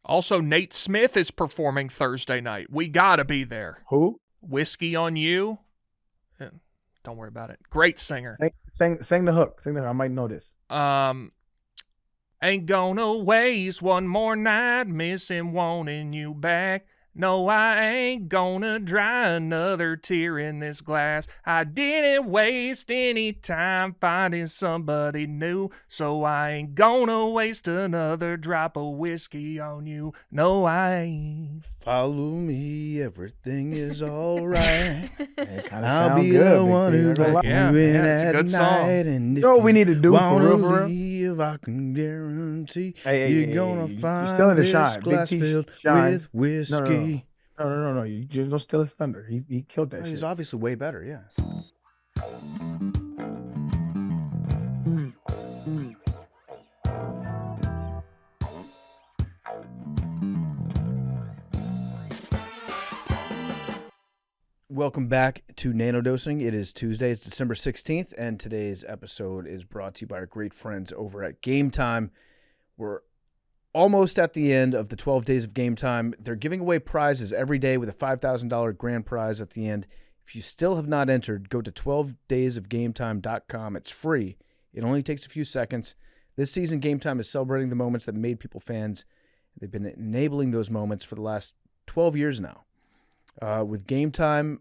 Also, Nate Smith is performing Thursday night. We got to be there. Who? Whiskey on You. Don't worry about it. Great singer. Sing the hook. Sing the hook. I might know this. Ain't gonna waste one more night missing wanting you back. No, I ain't gonna dry another tear in this glass. I didn't waste any time finding somebody new, so I ain't gonna waste another drop of whiskey on you. No, I ain't. Follow me, everything is all right. I'll be the one who let you in it's a at good song. night. And You know what we need to do for real? Leave, I can guarantee you're gonna find still in the this shine. glass Big T filled shine. with whiskey. No. You just don't steal his thunder. He killed that shit. He's obviously way better, yeah. Welcome back to Nanodosing. It is Tuesday. It's December 16th, and today's episode is brought to you by our great friends over at Game Time. We're almost at the end of the 12 days of Game Time. They're giving away prizes every day with a $5,000 grand prize at the end. If you still have not entered, go to 12daysofgametime.com. It's free. It only takes a few seconds. This season, Game Time is celebrating the moments that made people fans. They've been enabling those moments for the last 12 years now. With Game Time,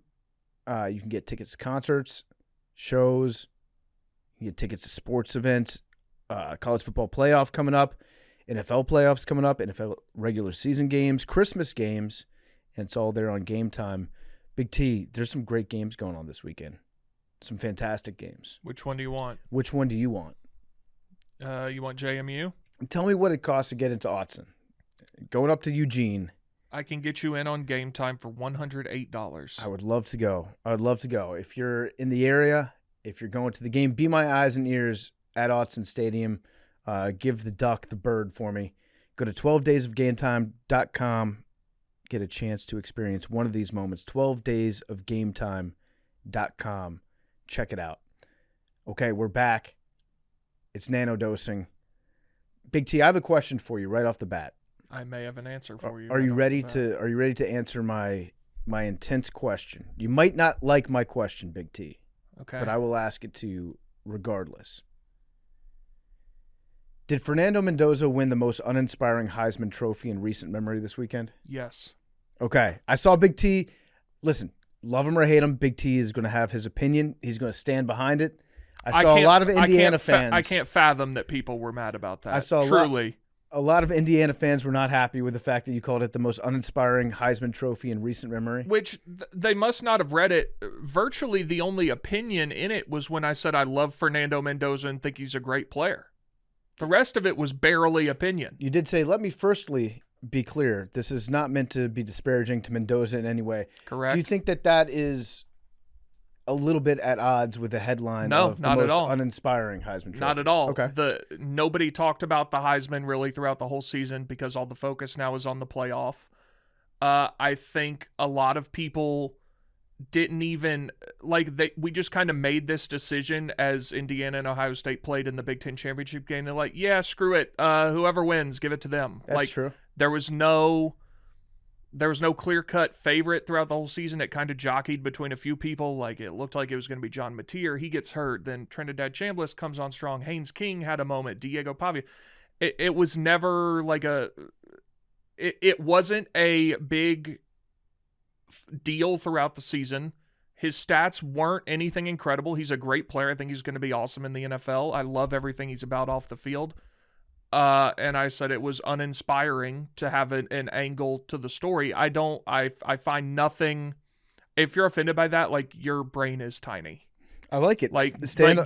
you can get tickets to concerts, shows, you get tickets to sports events, college football playoff coming up, NFL playoffs coming up, NFL regular season games, Christmas games, and it's all there on Game Time. Big T, there's some great games going on this weekend. Some fantastic games. Which one do you want? Which one do you want? You want JMU? Tell me what it costs to get into Autzen. Going up to Eugene. I can get you in on Game Time for $108. I would love to go. If you're in the area, if you're going to the game, be my eyes and ears at Autzen Stadium. Give the duck the bird for me. Go to 12daysofgametime.com. Get a chance to experience one of these moments. 12daysofgametime.com. Check it out. Okay, we're back. It's Nanodosing. Big T, I have a question for you right off the bat. I may have an answer for you. Are you ready to answer my intense question? You might not like my question, Big T. Okay. But I will ask it to you regardless. Did Fernando Mendoza win the most uninspiring Heisman Trophy in recent memory this weekend? Yes. Okay. I saw Big T. Listen, love him or hate him, Big T is going to have his opinion. He's going to stand behind it. I saw a lot of Indiana fans. I can't fathom that people were mad about that. I saw a lot of Indiana fans were not happy with the fact that you called it the most uninspiring Heisman Trophy in recent memory. Which they must not have read it. Virtually the only opinion in it was when I said I love Fernando Mendoza and think he's a great player. The rest of it was barely opinion. You did say, let me firstly be clear. This is not meant to be disparaging to Mendoza in any way. Correct. Do you think that is a little bit at odds with the headline of the not most at all. uninspiring Heisman Trophy? Not at all. Okay. Nobody talked about the Heisman really throughout the whole season because all the focus now is on the playoff. I think a lot of people didn't even we just kind of made this decision as Indiana and Ohio State played in the Big Ten championship game. They're like, yeah, screw it. Whoever wins, give it to them. That's true. There was no clear-cut favorite throughout the whole season. It kind of jockeyed between a few people. Like, it looked like it was going to be John Mateer. He gets hurt. Then Trinidad Chambliss comes on strong. Haynes King had a moment. Diego Pavia. It was never like it wasn't a big deal throughout the season. His stats weren't anything incredible. He's a great player. I think he's going to be awesome in the NFL. I love everything he's about off the field. And I said it was uninspiring to have an angle to the story. I find nothing. If you're offended by that, like, your brain is tiny. I like it.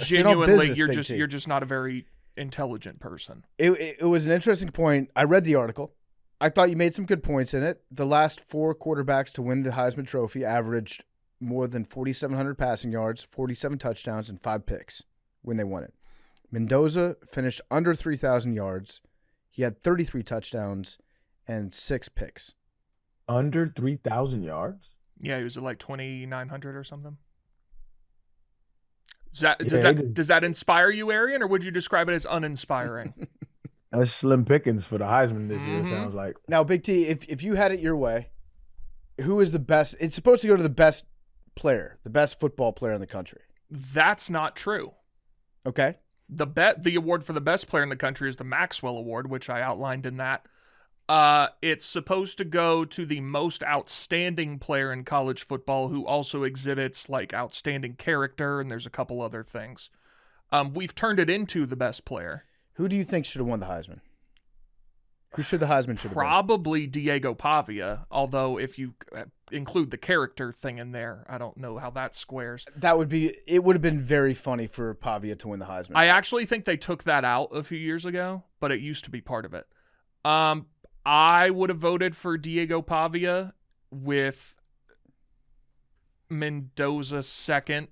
Genuinely, you're just not a very intelligent person. It was an interesting point. I read the article. I thought you made some good points in it. The last four quarterbacks to win the Heisman Trophy averaged more than 4,700 passing yards, 47 touchdowns, and 5 picks when they won it. Mendoza finished under 3,000 yards. He had 33 touchdowns and 6 picks. Under 3,000 yards? Yeah, he was at like 2,900 or something. Does that inspire you, Arian, or would you describe it as uninspiring? That's slim pickings for the Heisman this year. Mhm. Sounds like. Now, Big T, if you had it your way, who is the best? It's supposed to go to the best player, the best football player in the country. That's not true. Okay. The award for the best player in the country is the Maxwell Award, which I outlined in that. It's supposed to go to the most outstanding player in college football who also exhibits like outstanding character, and there's a couple other things. We've turned it into the best player. Who do you think should have won the Heisman? Who should the Heisman should have been? Probably Diego Pavia, although if you include the character thing in there, I don't know how that squares. It would have been very funny for Pavia to win the Heisman. I actually think they took that out a few years ago, but it used to be part of it. I would have voted for Diego Pavia with Mendoza second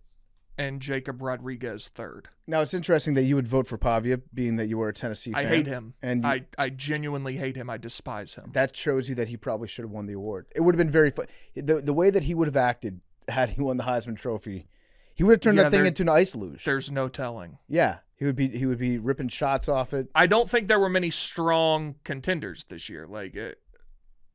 and Jacob Rodriguez third. Now, it's interesting that you would vote for Pavia, being that you were a Tennessee fan. I hate him. And I genuinely hate him. I despise him. that shows you that he probably should have won the award. It would have been very fun. The way that he would have acted had he won the Heisman Trophy, he would have turned that thing into an ice luge. There's no telling. Yeah, he would be ripping shots off it. I don't think there were many strong contenders this year. Like,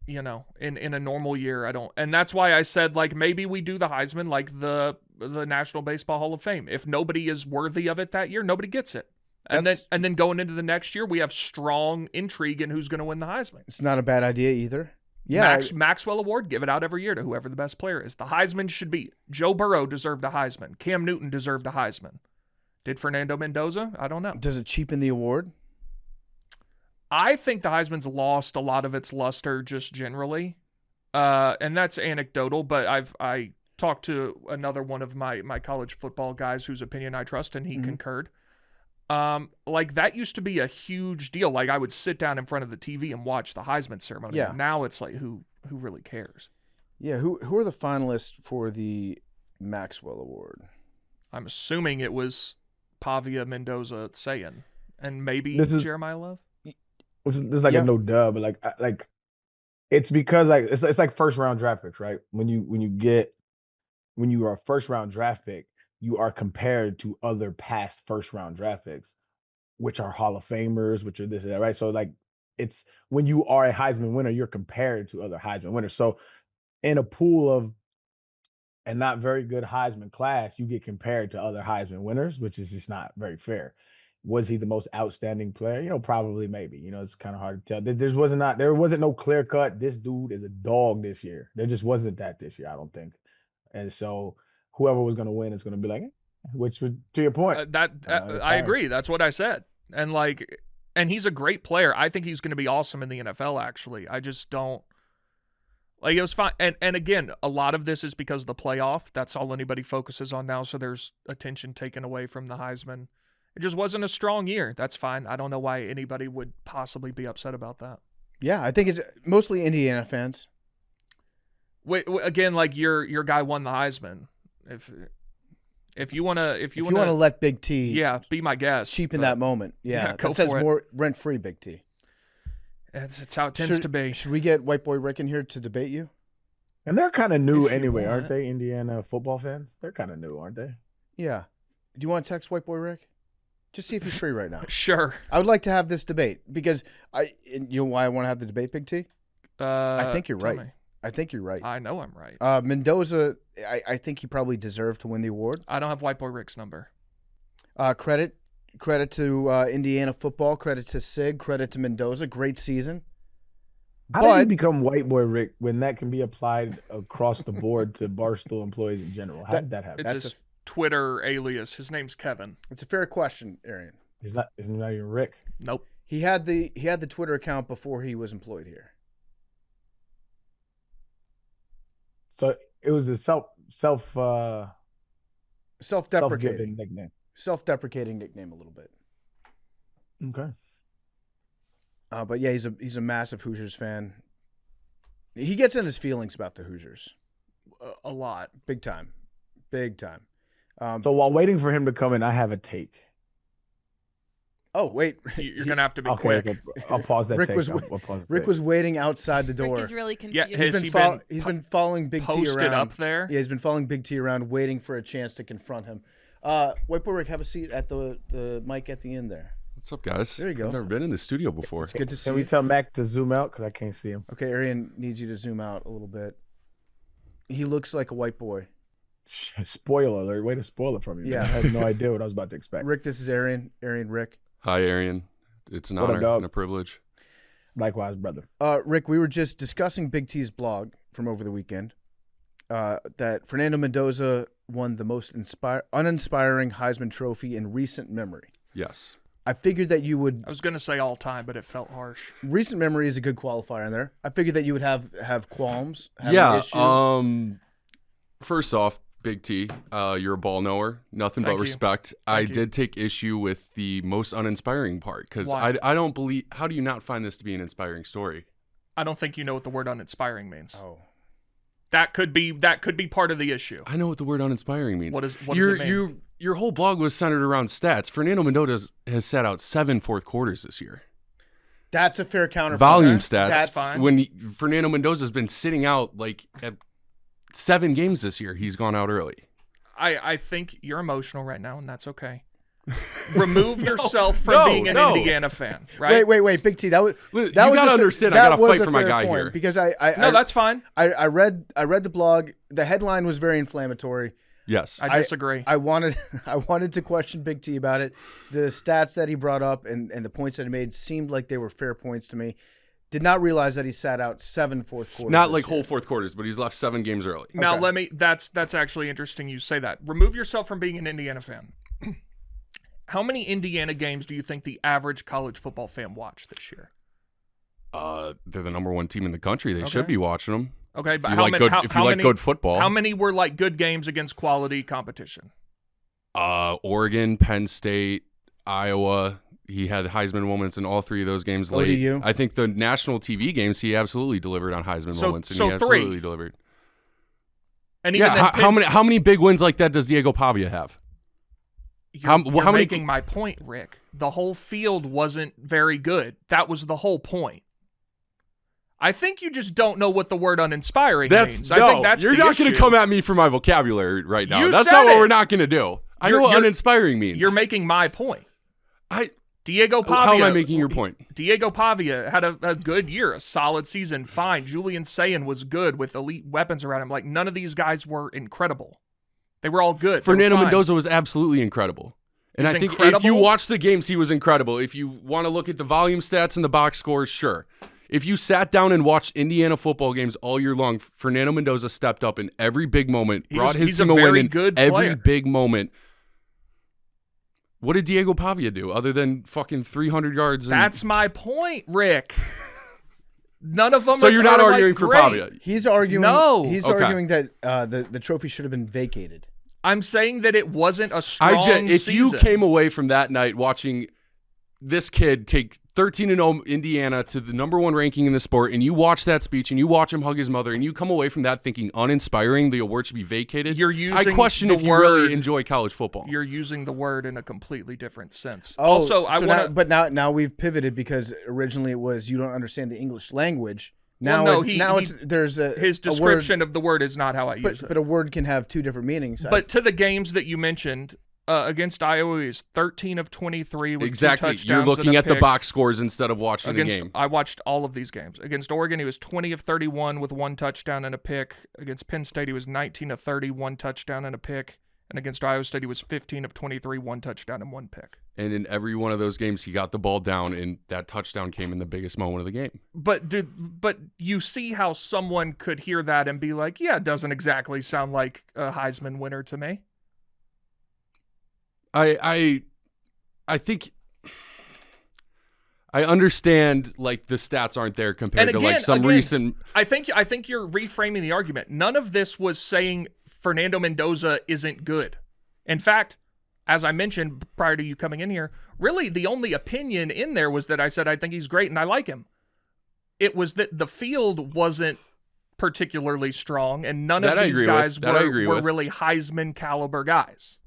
in a normal year, I don't. And that's why I said, like, maybe we do the Heisman like the National Baseball Hall of Fame. If nobody is worthy of it that year, nobody gets it. And then going into the next year, we have strong intrigue in who's going to win the Heisman. It's not a bad idea either. Yeah, Maxwell Award, give it out every year to whoever the best player is. The Heisman should be Joe Burrow deserved a Heisman. Cam Newton deserved a Heisman. Did Fernando Mendoza? I don't know. Does it cheapen the award? I think the Heisman's lost a lot of its luster just generally. And that's anecdotal, but I talked to another one of my college football guys whose opinion I trust, and he concurred. Like, that used to be a huge deal. Like, I would sit down in front of the TV and watch the Heisman ceremony. Yeah. Now it's like, who really cares? Yeah, who are the finalists for the Maxwell Award? I'm assuming it was Pavia, Mendoza, Sayin, and maybe Jeremiah Love. This is like a no dub, but like it's because like it's like first round draft picks, right? When you are a first round draft pick, you are compared to other past first round draft picks, which are Hall of Famers, which are this and that, right? So like it's when you are a Heisman winner, you're compared to other Heisman winners. So in a pool of a not very good Heisman class, you get compared to other Heisman winners, which is just not very fair. Was he the most outstanding player? Probably, maybe. It's kind of hard to tell. There wasn't no clear cut. This dude is a dog this year. There just wasn't that this year, I don't think. And so whoever was going to win is going to be like, which was to your point. I agree. That's what I said. And he's a great player. I think he's going to be awesome in the NFL. Actually, I just don't. Like, it was fine. And again, a lot of this is because of the playoff. That's all anybody focuses on now. So there's attention taken away from the Heisman. It just wasn't a strong year. That's fine. I don't know why anybody would possibly be upset about that. Yeah, I think it's mostly Indiana fans. Wait, again, like your guy won the Heisman. If you want to let Big T, be my guest. Cheapen that moment. Yeah, go that says for it. More rent-free Big T. It's how it tends to be. Should we get White Boy Rick in here to debate you? And they're kind of new anyway, aren't they? Indiana football fans. They're kind of new, aren't they? Yeah. Do you want to text White Boy Rick? Just see if he's free right now. Sure. I would like to have this debate because you know why I want to have the debate, Big T? I think you're right. Me. I think you're right. I know I'm right. Mendoza, I think he probably deserved to win the award. I don't have White Boy Rick's number. Credit to Indiana football. Credit to Sig. Credit to Mendoza. Great season. How did he become White Boy Rick when that can be applied across the board to Barstool employees in general? How did that happen? It's his Twitter alias. His name's Kevin. It's a fair question, Arian. Isn't that even Rick? Nope. He had the Twitter account before he was employed here. So it was a self-deprecating nickname. Self-deprecating nickname a little bit. Okay. But yeah, he's a massive Hoosiers fan. He gets in his feelings about the Hoosiers. A lot. Big time. So while waiting for him to come in, I have a take. Oh, wait. You're going to have to be quick. Okay, I'll pause that Rick take. Rick was waiting outside the door. Rick is really confused. Yeah, he's been following Big T around. Posted up there? Yeah, he's been following Big T around, waiting for a chance to confront him. White Boy Rick, have a seat at the mic at the end there. What's up, guys? There you go. I've never been in the studio before. It's good to see Can we you. tell Mac to zoom out because I can't see him? Okay, Arian needs you to zoom out a little bit. He looks like a white boy. Spoiler alert! Way to spoil it for me. Yeah. Man. I had no idea what I was about to expect. Rick, this is Arian. Rick. Hi, Arian. It's an What up, honor dog? and a privilege. Likewise, brother. Rick, we were just discussing Big T's blog from over the weekend. That Fernando Mendoza won the most uninspiring Heisman Trophy in recent memory. Yes. I figured that you would. I was going to say all time, but it felt harsh. Recent memory is a good qualifier in there. I figured that you would have qualms. Have an issue. First off, Big T, you're a ball knower. Nothing Thank but you. respect. Thank I you. did take issue with the most uninspiring part because Why? I don't believe. How do you not find this to be an inspiring story? I don't think you know what the word uninspiring means. Oh. That could be part of the issue. I know what the word uninspiring means. What does it mean? Your whole blog was centered around stats. Fernando Mendoza has sat out 7 fourth quarters this year. That's a fair counter. Volume Okay. stats. That's fine. When Fernando Mendoza's been sitting out like at 7 games this year, he's gone out early. I think you're emotional right now, and that's okay. Remove yourself from being an Indiana fan, right? Wait, Big T. That was. You That was gotta a fair- understand, I that gotta was fight a for my fair guy point, here. because No, that's fine. I read the blog. The headline was very inflammatory. Yes. I disagree. I wanted to question Big T about it. The stats that he brought up and the points that he made seemed like they were fair points to me. Did not realize that he sat out 7 fourth quarters. Not this like year. whole fourth quarters, but he's left 7 games early. Now Okay. that's actually interesting you say that. Remove yourself from being an Indiana fan. How many Indiana games do you think the average college football fan watched this year? They're the number 1 team in the country. They Okay. should be watching them. Okay, but If you how like many? good, if you like many, good football, how many were like good games against quality competition? Oregon, Penn State, Iowa. He had Heisman moments in all 3 of those games late. ODU. I think the national TV games he absolutely delivered on Heisman moments, and so he absolutely 3. delivered. And even Yeah, then, how many big wins like that does Diego Pavia have? You're, how you're many- making my point, Rick. The whole field wasn't very good. That was the whole point. I think you just don't know what the word uninspiring means. I think that's you're the not going issue. to come at me for my vocabulary right now. You That's said not what it. we're not going to do. I know You're- what you're- uninspiring means. You're making my point. Diego Pavia. How am I making your point? Diego Pavia had a good year, a solid season, fine. Julian Sayin was good with elite weapons around him. Like, none of these guys were incredible. They were all good. They were Fernando fine. Mendoza was absolutely incredible. And He was I think if incredible? you watch the games, he was incredible. If you want to look at the volume stats and the box scores, sure. If you sat down and watched Indiana football games all year long, Fernando Mendoza stepped up in every big moment, brought his he's team a a win very in good every player. big moment. What did Diego Pavia do other than fucking 300 yards? That's my point, Rick. None of them. So you're not are, arguing like, for great. Pavia. He's arguing. No. He's Okay. arguing that the trophy should have been vacated. I'm saying that it wasn't a strong If season. you came away from that night watching this kid take 13-0 Indiana to the number 1 ranking in the sport, and you watch that speech and you watch him hug his mother, and you come away from that thinking uninspiring, the award should be vacated. You're I using question the if you word- really enjoy college football. You're using the word in a completely different sense. Oh, Also, I so want to. But now we've pivoted because originally it was you don't understand the English language. Now, Well, no, there's a His a description of the word is not how I use word, it. but a word can have 2 different meanings. But to the games that you mentioned, against Iowa, he's 13 of 23 with 2 Exactly. touchdowns. You're looking and a at the pick. box scores instead of watching Against, the game. I watched all of these games. Against Oregon, he was 20 of 31 with 1 touchdown and a pick. Against Penn State, he was 19 of 30, 1 touchdown and a pick. And against Iowa State, he was 15 of 23, 1 touchdown and 1 pick. And in every one of those games, he got the ball down, and that touchdown came in the biggest moment of the game. But you see how someone could hear that and be like, yeah, it doesn't exactly sound like a Heisman winner to me. I think I understand like the stats aren't there compared And to like again- some again, recent. I think you're reframing the argument. None of this was saying Fernando Mendoza isn't good. In fact, as I mentioned prior to you coming in here, really the only opinion in there was that I said I think he's great and I like him. It was that the field wasn't particularly strong, and none That of I these agree with. guys That I agree were with. really Heisman caliber guys.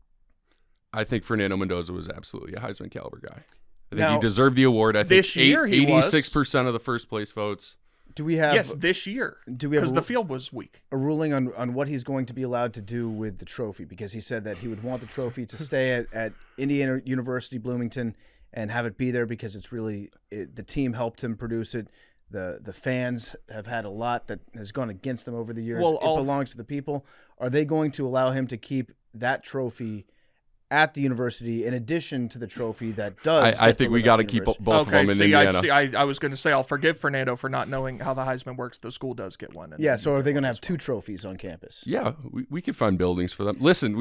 I think Fernando Mendoza was absolutely a Heisman caliber guy. I think Now, he deserved the award. I think this year he was. 86% of the first place votes. do we have Yes, this year. do we have Because the field was weak. a ruling on what he's going to be allowed to do with the trophy? Because he said that he would want the trophy to stay at Indiana University Bloomington and have it be there because it's really the team helped him produce it. The fans have had a lot that has gone against them over the years. Well, it belongs to the people. Are they going to allow him to keep that trophy at the university in addition to the trophy that does? I think we got to keep both of them in Indiana. I was going to say I'll forgive Fernando for not knowing how the Heisman works. The school does get one. Yeah, so are they going to have 2 trophies on campus? Yeah, we could find buildings for them. Listen,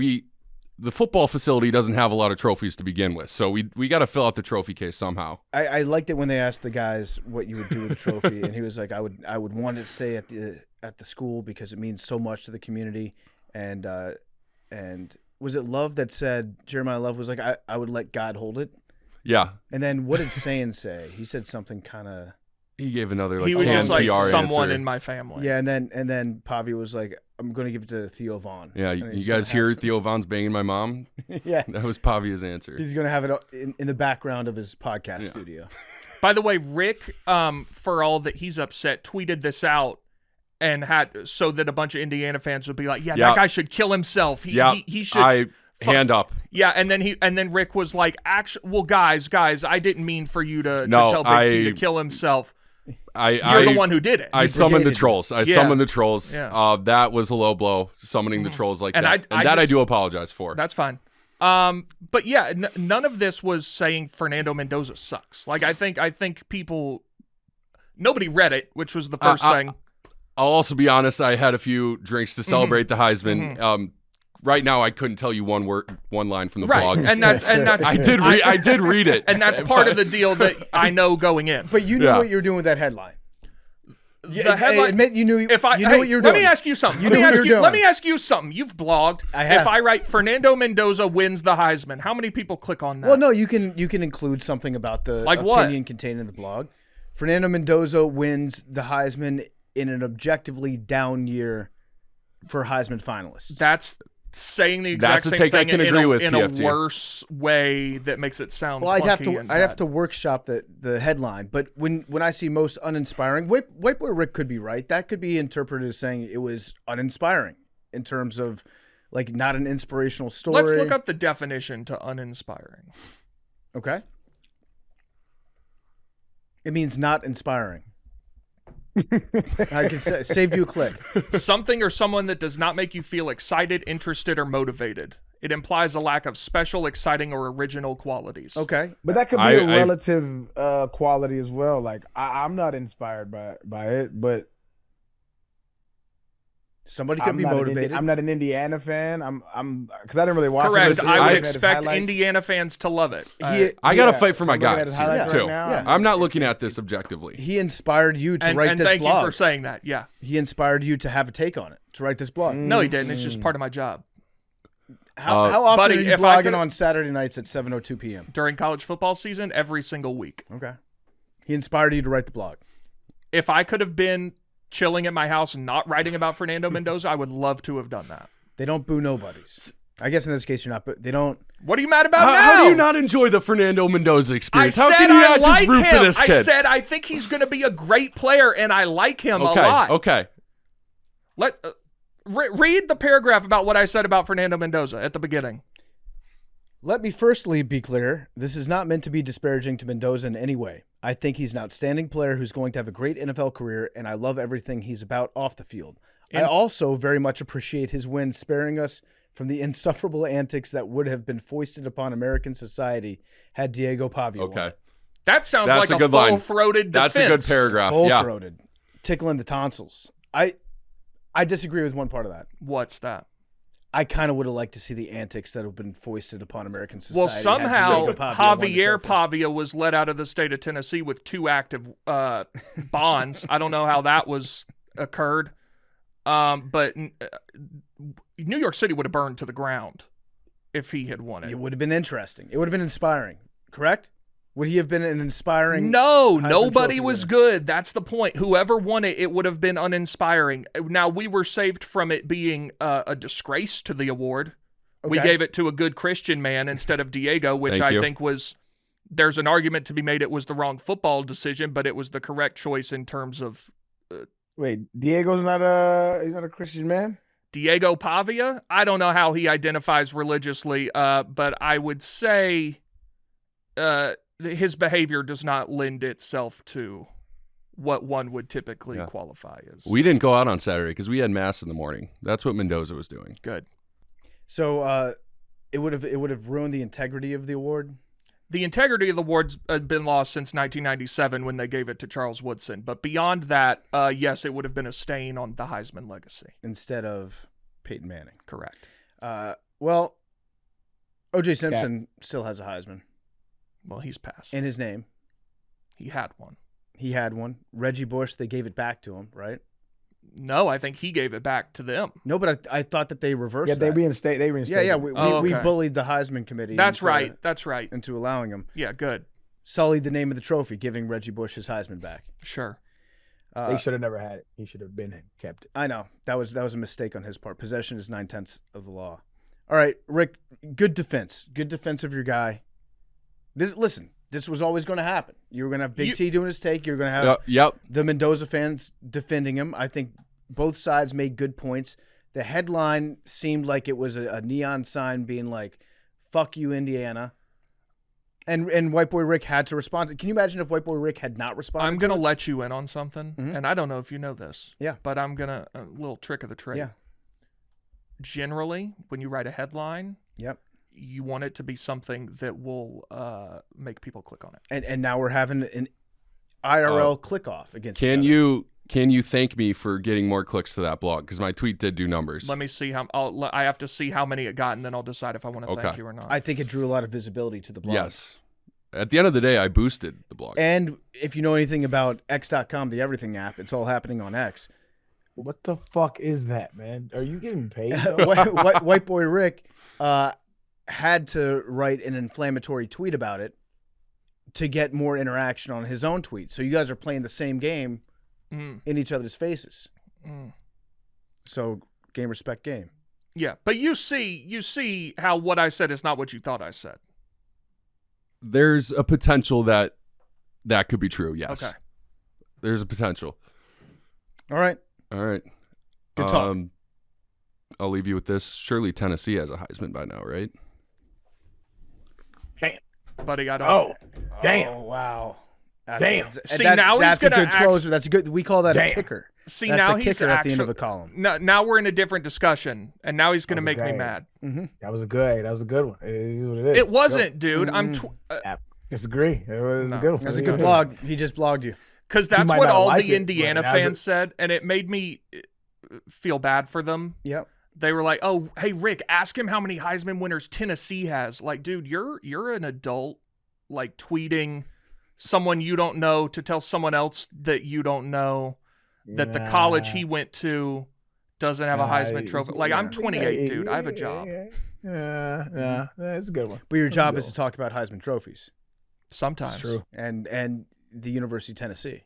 the football facility doesn't have a lot of trophies to begin with, so we got to fill out the trophy case somehow. I liked it when they asked the guys what you would do with the trophy, and he was like, I would want it to stay at the school because it means so much to the community. And was it Love that said, Jeremiah Love was like, I would let God hold it? Yeah. And then what did Sayin say? He said something kind of... He gave another he was just like PR someone answer. in my family. Yeah, and then Pavia was like, I'm going to give it to Theo Vaughn. Yeah, you guys hear Theo Vaughn's banging my mom? Yeah. That was Pavia's answer. He's going to have it in the background of his podcast studio. By the way, Rick, for all that he's upset, tweeted this out and had so that a bunch of Indiana fans would be like, that guy should kill himself. He should. Hand up. Yeah, and then Rick was like, well, guys, I didn't mean for you to tell Big T to kill himself. You're the one who did it. I summoned the trolls. Summoned the trolls. Yeah. That was a low blow, summoning the trolls like and that. I do apologize for. That's fine. But yeah, none of this was saying Fernando Mendoza sucks. Like I think people, nobody read it, which was the first thing. I'll also be honest. I had a few drinks to celebrate the Heisman. Right now, I couldn't tell you one line from the blog. and that's I did read it, and that's part of the deal that I know going in. But you knew what you were doing with that headline. The headline. Admit you knew. You knew what you were doing. Let me ask you something. Let me ask you something. You've blogged. I have. If I write Fernando Mendoza wins the Heisman, how many people click on that? Well, no, you can include something about the opinion contained in the blog. Fernando Mendoza wins the Heisman in an objectively down year for Heisman finalists. That's saying the exact same thing in a worse way that makes it sound. Well, I'd have to workshop the headline, but when I see most uninspiring, White Boy Rick could be right. That could be interpreted as saying it was uninspiring in terms of like not an inspirational story. Let's look up the definition to uninspiring. Okay. It means not inspiring. I can save you a click. Something or someone that does not make you feel excited, interested, or motivated. It implies a lack of special, exciting, or original qualities. Okay. But that could be a relative quality as well. Like I'm not inspired by it, but somebody could be motivated. I'm not an Indiana fan. I'm because I didn't really watch it. Correct. I would expect Indiana fans to love it. I got to fight for my guys here, too. Right I'm not looking at this objectively. He inspired you to write this blog. And thank you for saying that. Yeah. He inspired you to have a take on it, to write this blog. No, he didn't. It's just part of my job. How often are you blogging on Saturday nights at 7:02 p.m.? During college football season, every single week. Okay. He inspired you to write the blog. If I could have been chilling at my house and not writing about Fernando Mendoza, I would love to have done that. They don't boo nobodies. I guess in this case you're not, but they don't. What are you mad about now? How do you not enjoy the Fernando Mendoza experience? How can you not just root for this kid? I said I think he's going to be a great player, and I like him a lot. Okay. Read the paragraph about what I said about Fernando Mendoza at the beginning. Let me firstly be clear. This is not meant to be disparaging to Mendoza in any way. I think he's an outstanding player who's going to have a great NFL career, and I love everything he's about off the field. I also very much appreciate his win sparing us from the insufferable antics that would have been foisted upon American society had Diego Pavia won. That sounds like a full-throated defense. That's a good paragraph. Full-throated. Tickling the tonsils. I disagree with one part of that. What's that? I kind of would have liked to see the antics that have been foisted upon American society. Well, somehow Javier Pavia was let out of the state of Tennessee with 2 active bonds. I don't know how that occurred, but New York City would have burned to the ground if he had won it. It would have been interesting. It would have been inspiring, correct? Would he have been an inspiring? No, nobody was good. That's the point. Whoever won it, it would have been uninspiring. Now, we were saved from it being a disgrace to the award. Okay. We gave it to a good Christian man instead of Diego, which I think was, there's an argument to be made it was the wrong football decision, but it was the correct choice in terms of. Wait, Diego's he's not a Christian man? Diego Pavia? I don't know how he identifies religiously, but I would say his behavior does not lend itself to what one would typically qualify as. We didn't go out on Saturday because we had mass in the morning. That's what Mendoza was doing. Good. So it would have ruined the integrity of the award. The integrity of the award's been lost since 1997 when they gave it to Charles Woodson. But beyond that, yes, it would have been a stain on the Heisman legacy. Instead of Peyton Manning. Correct. Well, O.J. Simpson still has a Heisman. Well, he's passed. In his name. He had one. He had one. Reggie Bush, they gave it back to him, right? No, I think he gave it back to them. No, but I thought that they reversed that. They reinstated. Yeah. We bullied the Heisman committee. That's right. Into allowing him. Yeah, good. Sullied the name of the trophy, giving Reggie Bush his Heisman back. Sure. They should have never had it. He should have kept it. I know. That was a mistake on his part. Possession is 9/10 of the law. All right, Rick, good defense. Good defense of your guy. This was always going to happen. You were going to have Big T doing his take. You're going to have the Mendoza fans defending him. I think both sides made good points. The headline seemed like it was a neon sign being like, fuck you, Indiana. And White Boy Rick had to respond. Can you imagine if White Boy Rick had not responded? I'm going to let you in on something, and I don't know if you know this. Yeah. But I'm going to, a little trick of the trade. Yeah. Generally, when you write a headline, you want it to be something that will make people click on it. And now we're having an IRL click off against each other. Can you thank me for getting more clicks to that blog? Because my tweet did do numbers. Let me see how. I have to see how many it got, and then I'll decide if I want to thank you or not. I think it drew a lot of visibility to the blog. Yes. At the end of the day, I boosted the blog. And if you know anything about X.com, the everything app, it's all happening on X. What the fuck is that, man? Are you getting paid? White Boy Rick had to write an inflammatory tweet about it to get more interaction on his own tweet. So you guys are playing the same game in each other's faces. So game, respect, game. Yeah, but you see how what I said is not what you thought I said. There's a potential that could be true, yes. Okay. There's a potential. All right. Good talk. I'll leave you with this. Surely Tennessee has a Heisman by now, right? Damn. Buddy, I don't. Oh, damn. Oh, wow. Damn. See, now he's that's a gonna good closer. That's a good. We call that a kicker. See, that's now the he's kicker at the end of actually- a column. Now we're in a different discussion, and now he's going to make me mad. That was a good one. It is what it is. It wasn't, dude. I'm disagree. It was a good one. That's a good blog. He just blogged you. because that's might what not all like the it, Indiana but fans said, and it made me feel bad for them. Yep. They were like, "Oh, hey Rick, ask him how many Heisman winners Tennessee has." Like, dude, you're an adult, like tweeting someone you don't know to tell someone else that you don't know that the college he went to doesn't have a Heisman trophy. Like, I'm 28, dude. I have a job. Yeah, it's a good one. But your job is to talk about Heisman trophies. Sometimes. It's true. And the University of Tennessee.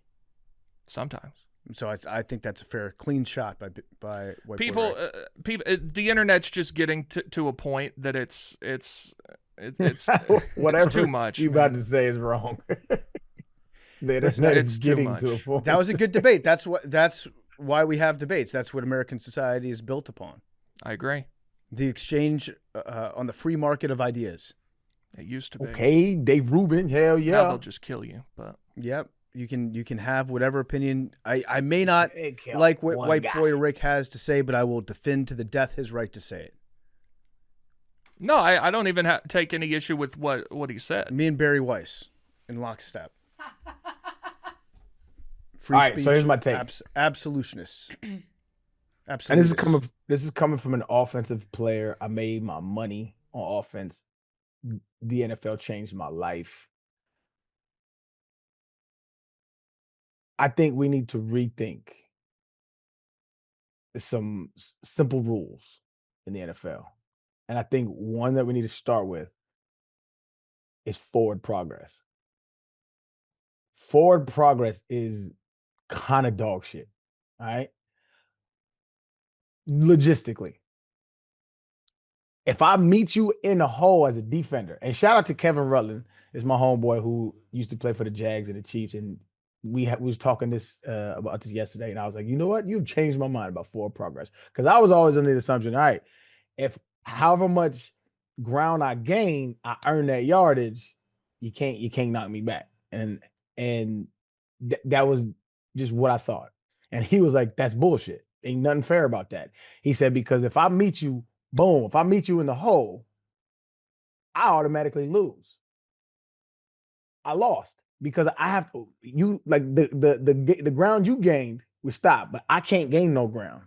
Sometimes. So I think that's a fair, clean shot by White people. The internet's just getting to a point that it's Whatever it's too much. you about to say is wrong. It's too much. To a point. That was a good debate. That's why we have debates. That's what American society is built upon. I agree. The exchange on the free market of ideas. It used to be. Okay, Dave Rubin, hell yeah. Now they'll just kill you. But Yep. You can have whatever opinion. I may not kill like what one White guy. Boy Rick has to say, but I will defend to the death his right to say it. no, I don't even take any issue with what he said. Me and Barry Weiss in lockstep. Free All right, so here's my take. Absolutionists. And Absolutely. this is coming from an offensive player. I made my money on offense. The NFL changed my life. I think we need to rethink some simple rules in the NFL. And I think one that we need to start with is forward progress. Forward progress is kind of dog shit. All right. Logistically, if I meet you in the hole as a defender, and shout out to Kevin Rutland, is my homeboy who used to play for the Jags and the Chiefs, and we was talking about this yesterday, and I was like, you know what? You've changed my mind about forward progress, because I was always under the assumption, all right, if however much ground I gain, I earn that yardage, You can't knock me back. And that was just what I thought. And he was like, that's bullshit. Ain't nothing fair about that. He said, because if I meet you, boom, if I meet you in the hole, I automatically lose. I lost because I have to, you like the ground you gained would stop, but I can't gain no ground,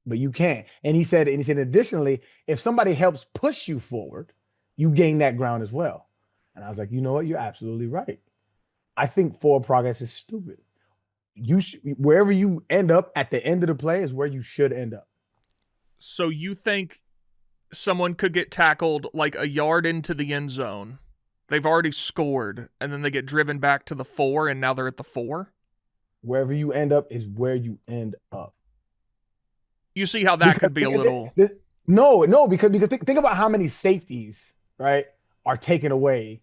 but you can. And he said, additionally, if somebody helps push you forward, you gain that ground as well. And I was like, you know what? You're absolutely right. I think forward progress is stupid. Wherever you end up at the end of the play is where you should end up. So you think someone could get tackled like a yard into the end zone? They've already scored, and then they get driven back to the 4, and now they're at the 4? Wherever you end up is where you end up. You see how that could be a little... No, because think about how many safeties, right, are taken away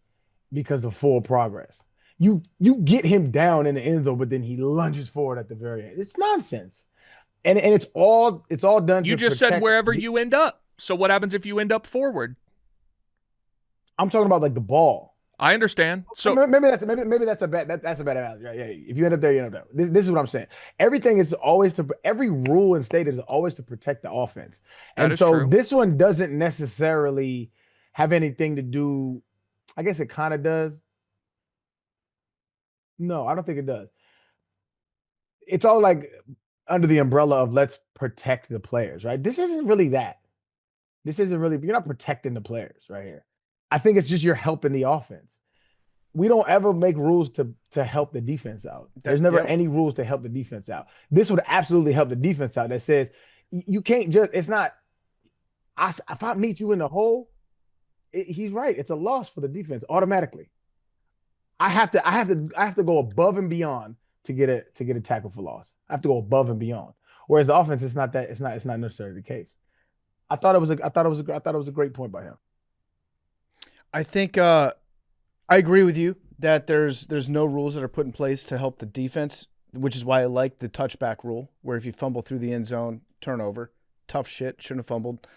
because of forward progress. You get him down in the end zone, but then he lunges forward at the very end. It's nonsense. And it's all done. You just said wherever you end up. So what happens if you end up forward? I'm talking about like the ball. I understand. So maybe that's a bad analogy. Yeah. If you end up there, you end up there. This is what I'm saying. Everything is always every rule and state is always to protect the offense. And so true. This one doesn't necessarily have anything to do. I guess it kind of does. No, I don't think it does. It's all like under the umbrella of let's protect the players, right? This isn't really that. You're not protecting the players right here. I think it's just you're helping the offense. We don't ever make rules to help the defense out. There's never any rules to help the defense out. This would absolutely help the defense out that says you can't just, it's not, if I meet you in the hole, he's right. It's a loss for the defense automatically. I have to go above and beyond to get a tackle for loss. I have to go above and beyond. Whereas the offense, it's not necessarily the case. I thought it was a great point by him. I think I agree with you that there's no rules that are put in place to help the defense, which is why I like the touchback rule, where if you fumble through the end zone, turnover, tough shit, shouldn't have fumbled.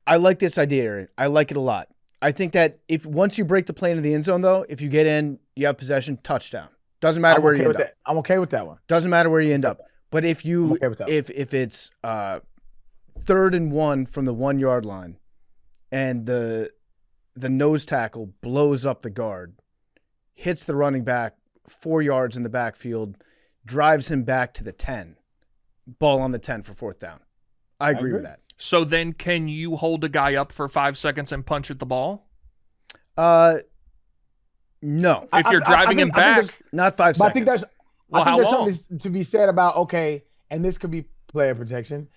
I like this idea, Arian. I like it a lot. I think that if once you break the play into the end zone, though, if you get in, you have possession, touchdown. Doesn't matter where you end up. I'm okay with that one. Doesn't matter where you end up. But if it's 3rd and 1 from the 1 yard line, and the nose tackle blows up the guard, hits the running back 4 yards in the backfield, drives him back to the 10, ball on the 10 for 4th down. I agree with that. So then can you hold a guy up for 5 seconds and punch at the ball? No. If you're driving him back. Not 5 seconds. I think there's something to be said about, okay, and this could be player protection,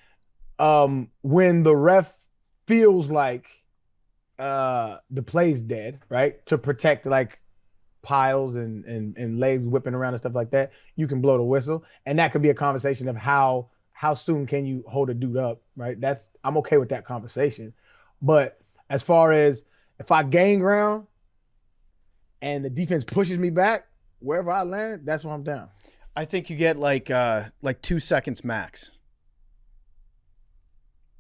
when the ref feels like the play's dead, right? To protect like piles and legs whipping around and stuff like that, you can blow the whistle. And that could be a conversation of how soon can you hold a dude up, right? I'm okay with that conversation. But as far as if I gain ground and the defense pushes me back, wherever I land, that's where I'm down. I think you get like 2 seconds max.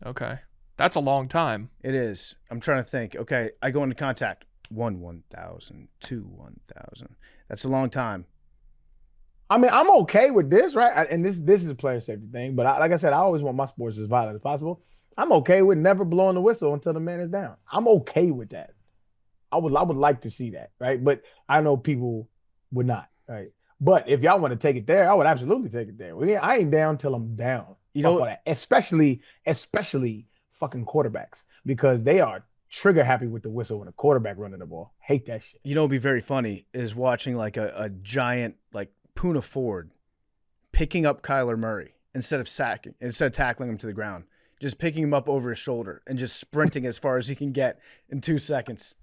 Okay. That's a long time. It is. I'm trying to think. Okay, I go into contact. 1,000, 1,000. That's a long time. I mean, I'm okay with this, right? And this is a player safety thing, but like I said, I always want my sports as violent as possible. I'm okay with never blowing the whistle until the man is down. I'm okay with that. I would like to see that, right? But I know people would not, right? But if y'all want to take it there, I would absolutely take it there. I ain't down till I'm down. You know that, especially fucking quarterbacks, because they are trigger happy with the whistle when a quarterback running the ball. Hate that shit. You know what'd be very funny is watching like a giant like Puna Ford picking up Kyler Murray instead of tackling him to the ground, just picking him up over his shoulder and just sprinting as far as he can get in 2 seconds.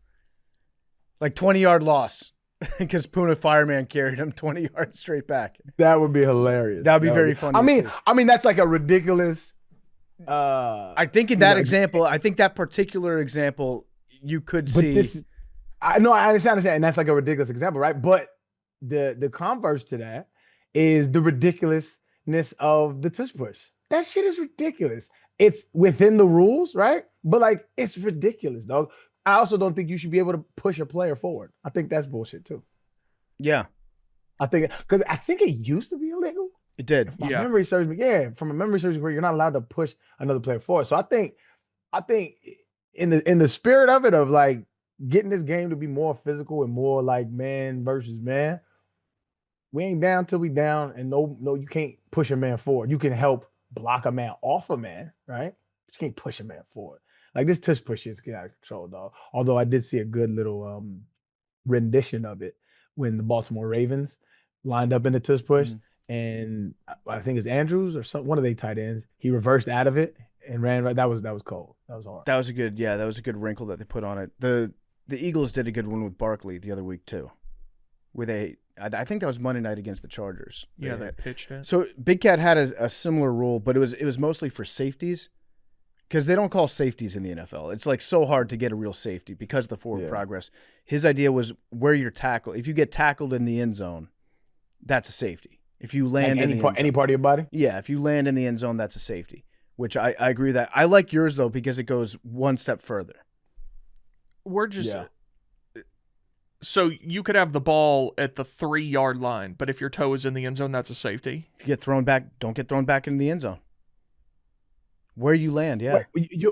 Like 20-yard loss because Puna Fireman carried him 20 yards straight back. That would be hilarious. That would be very funny. I mean that's like a ridiculous. I think in that example, I think that particular example, you could see. I understand, and that's like a ridiculous example, right? But the converse to that is the ridiculousness of the tush push. That shit is ridiculous. It's within the rules, right? But like, it's ridiculous, dog. I also don't think you should be able to push a player forward. I think that's bullshit too. Yeah, I think because I think it used to be illegal. it did. If my memory serves me, from a memory serves me, where you're not allowed to push another player forward. So I think in the spirit of it, of like getting this game to be more physical and more like man versus man, we ain't down till we down, and no, you can't push a man forward. You can help block a man off a man, right? But you can't push a man forward. Like this tush push shit's get out of control, dog. Although I did see a good little rendition of it when the Baltimore Ravens lined up in the tush push, and I think it's Andrews or one of their tight ends. He reversed out of it and ran right. That was cold. That was hard. That was a good wrinkle that they put on it. The Eagles did a good one with Barkley the other week too, where I think that was Monday night against the Chargers. Yeah, they pitched it. So Big Cat had a similar rule, but it was mostly for safeties, because they don't call safeties in the NFL. It's like so hard to get a real safety because of the forward progress. His idea was where you're tackled. If you get tackled in the end zone, that's a safety. If you land any part of your body, if you land in the end zone, that's a safety. Which I agree with that. I like yours though because it goes one step further. We're just so you could have the ball at the 3-yard line, but if your toe is in the end zone, that's a safety. If you get thrown back, don't get thrown back into the end zone. Where you land, yeah.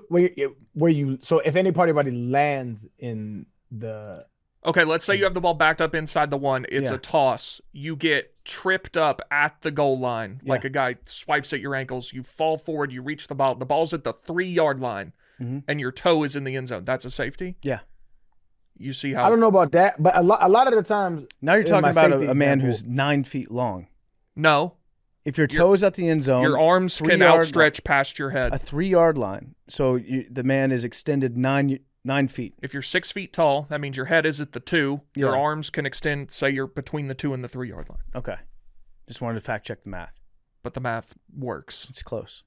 Where you so if any part of your body lands in the Okay, let's say you have the ball backed up inside the one. It's a toss. You get tripped up at the goal line, like a guy swipes at your ankles. You fall forward. You reach the ball. The ball's at the 3-yard line, and your toe is in the end zone. That's a safety? Yeah. You see how... I don't know about that, but a lot of the times... Now you're talking about a man who's 9 feet long. No. If your toe is at the end zone... Your arms can outstretch past your head. A 3-yard line. So the man is extended 9 feet. If you're 6 feet tall, that means your head is at the 2. Your arms can extend, say you're between the 2 and the 3-yard line. Okay. Just wanted to fact check the math. But the math works. It's close.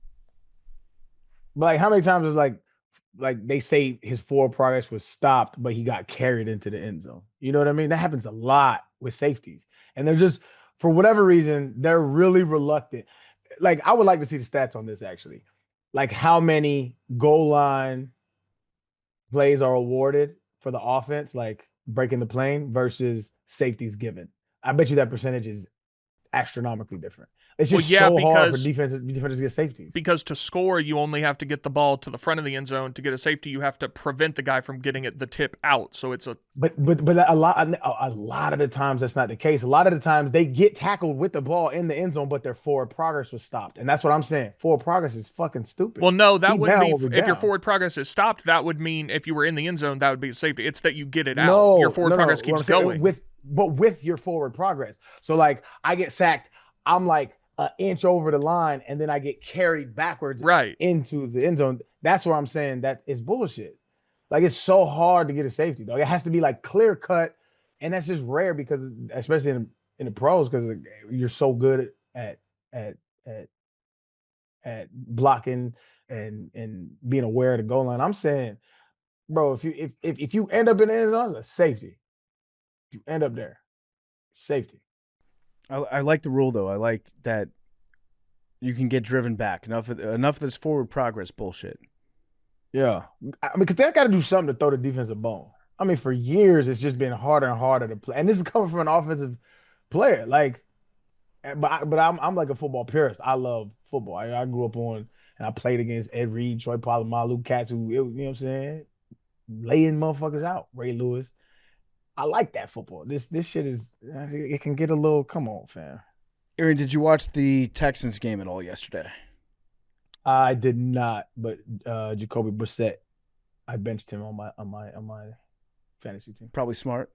But like how many times is like they say his forward progress was stopped, but he got carried into the end zone. You know what I mean? That happens a lot with safeties. And they're just, for whatever reason, they're really reluctant. Like I would like to see the stats on this actually. Like how many goal line plays are awarded for the offense, like breaking the plane versus safeties given. I bet you that percentage is astronomically different. It's just so hard for defenders to get safeties. Because to score, you only have to get the ball to the front of the end zone. To get a safety, you have to prevent the guy from getting the tip out. So it's a but a lot of the times that's not the case. A lot of the times they get tackled with the ball in the end zone, but their forward progress was stopped. And that's what I'm saying. Forward progress is fucking stupid. Well, no, that wouldn't be if your forward progress is stopped. That would mean if you were in the end zone, that would be a safety. It's that you get it out. Your forward progress keeps going. With your forward progress. So like I get sacked, I'm like an inch over the line, and then I get carried backwards into the end zone. That's where I'm saying that is bullshit. Like it's so hard to get a safety, dog. It has to be like clear cut, and that's just rare because, especially in the pros, because you're so good at blocking and being aware of the goal line. I'm saying, bro, if you end up in the end zone, it's a safety. If you end up there, safety. I like the rule though. I like that you can get driven back. Enough of this forward progress bullshit. Yeah, I mean, because they got to do something to throw the defense a bone. I mean, for years it's just been harder and harder to play, and this is coming from an offensive player. Like, but I'm like a football purist. I love football. I grew up on, and I played against Ed Reed, Troy Polamalu, cats who, you know what I'm saying, laying motherfuckers out. Ray Lewis. I like that football. This shit is, it can get a little, come on, fam. Arian, did you watch the Texans game at all yesterday? I did not, but Jacoby Brissett, I benched him on my fantasy team. Probably smart.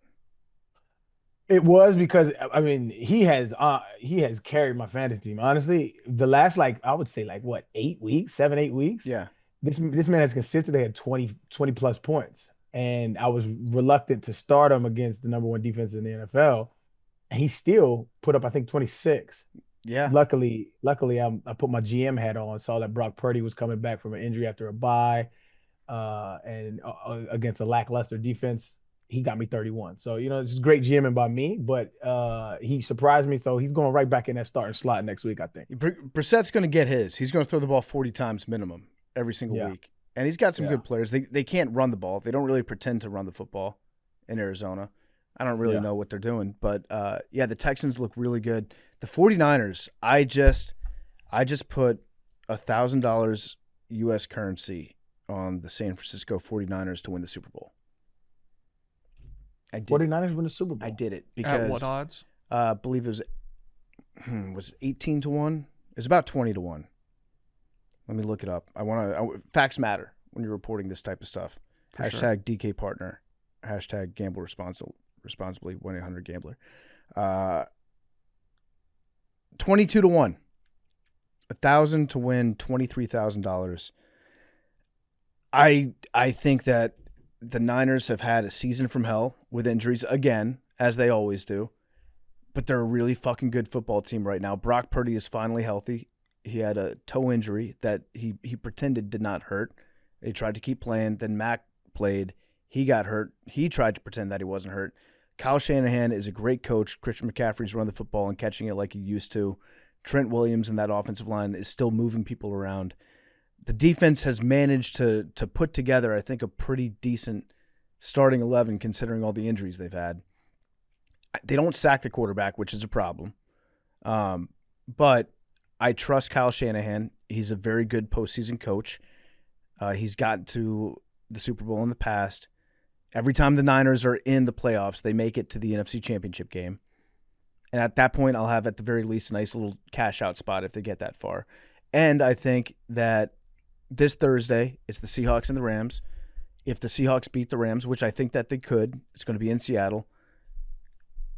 It was because I mean he has carried my fantasy team. Honestly, the last I would say 8 weeks, 7-8 weeks. Yeah. This man has consistently had 20 plus points. And I was reluctant to start him against the number one defense in the NFL. And he still put up, I think, 26. Yeah. Luckily, I put my GM hat on, saw that Brock Purdy was coming back from an injury after a bye. And against a lackluster defense, he got me 31. So, it's just great GMing by me, but he surprised me. So he's going right back in that starting slot next week, I think. Brissett's going to get his. He's going to throw the ball 40 times minimum every single week. And he's got some good players. They can't run the ball. They don't really pretend to run the football in Arizona. I don't really know what they're doing. But, the Texans look really good. The 49ers, I just put $1,000 U.S. currency on the San Francisco 49ers to win the Super Bowl. I did. 49ers win the Super Bowl. I did it because At what odds? I believe it was 18 to 1. It was about 20 to 1. Let me look it up. Facts matter when you're reporting this type of stuff. For Hashtag sure. DK partner. Hashtag gamble responsibly. 1-800-GAMBLER. 22 to 1. 1,000 to win $23,000. I think that the Niners have had a season from hell with injuries again, as they always do. But they're a really fucking good football team right now. Brock Purdy is finally healthy. He had a toe injury that he pretended did not hurt. They tried to keep playing. Then Mac played. He got hurt. He tried to pretend that he wasn't hurt. Kyle Shanahan is a great coach. Christian McCaffrey's run the football and catching it like he used to. Trent Williams and that offensive line is still moving people around. The defense has managed to put together, I think, a pretty decent starting 11 considering all the injuries they've had. They don't sack the quarterback, which is a problem. But I trust Kyle Shanahan. He's a very good postseason coach. He's gotten to the Super Bowl in the past. Every time the Niners are in the playoffs, they make it to the NFC Championship game. And at that point, I'll have at the very least a nice little cash out spot if they get that far. And I think that this Thursday, it's the Seahawks and the Rams. If the Seahawks beat the Rams, which I think that they could, it's going to be in Seattle,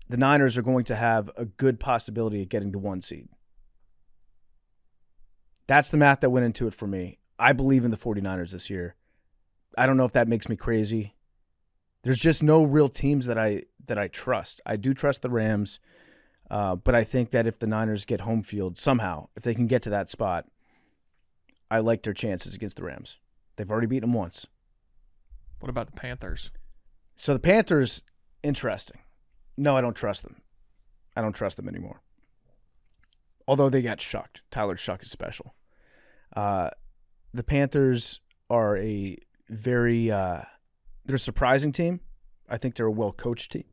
the Niners are going to have a good possibility of getting the 1 seed. That's the math that went into it for me. I believe in the 49ers this year. I don't know if that makes me crazy. There's just no real teams that I trust. I do trust the Rams, but I think that if the Niners get home field somehow, if they can get to that spot, I like their chances against the Rams. They've already beaten them once. What about the Panthers? So the Panthers, interesting. No, I don't trust them. I don't trust them anymore. Although they got shucked. Tyler Shuck is special. The Panthers are a very they're a surprising team. I think they're a well-coached team.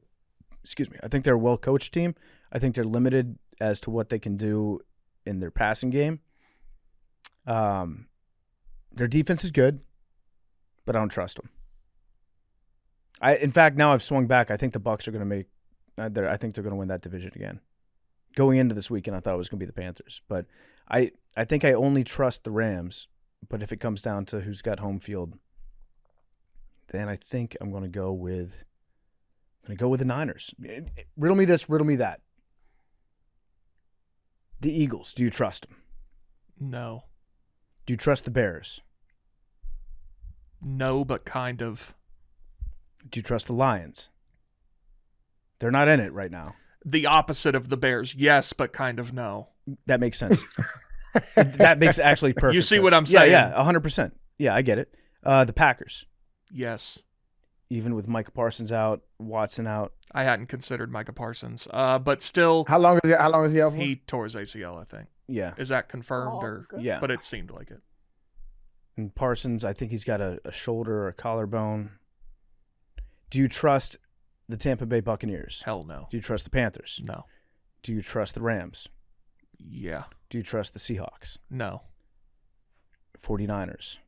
Excuse me. I think they're a well-coached team. I think they're limited as to what they can do in their passing game. Their defense is good, but I don't trust them. In fact, now I've swung back. I think the Bucs are going to make. I think they're going to win that division again. Going into this weekend, I thought it was going to be the Panthers, but I think I only trust the Rams. But if it comes down to who's got home field, then I think I'm going to go with the Niners. Riddle me this, riddle me that. The Eagles, do you trust them? No. Do you trust the Bears? No, but kind of. Do you trust the Lions? They're not in it right now. The opposite of the Bears. Yes, but kind of no. That makes sense. That makes actually perfect sense. You see what I'm saying? Yeah, 100%. Yeah, I get it. The Packers. Yes. Even with Micah Parsons out, Watson out. I hadn't considered Micah Parsons. But still. How long is he out for? He tore his ACL, I think. Yeah. Is that confirmed? Okay. Yeah. But it seemed like it. And Parsons, I think he's got a shoulder or a collarbone. Do you trust the Tampa Bay Buccaneers? Hell no. Do you trust the Panthers? No. Do you trust the Rams? Yeah. Do you trust the Seahawks? No. 49ers?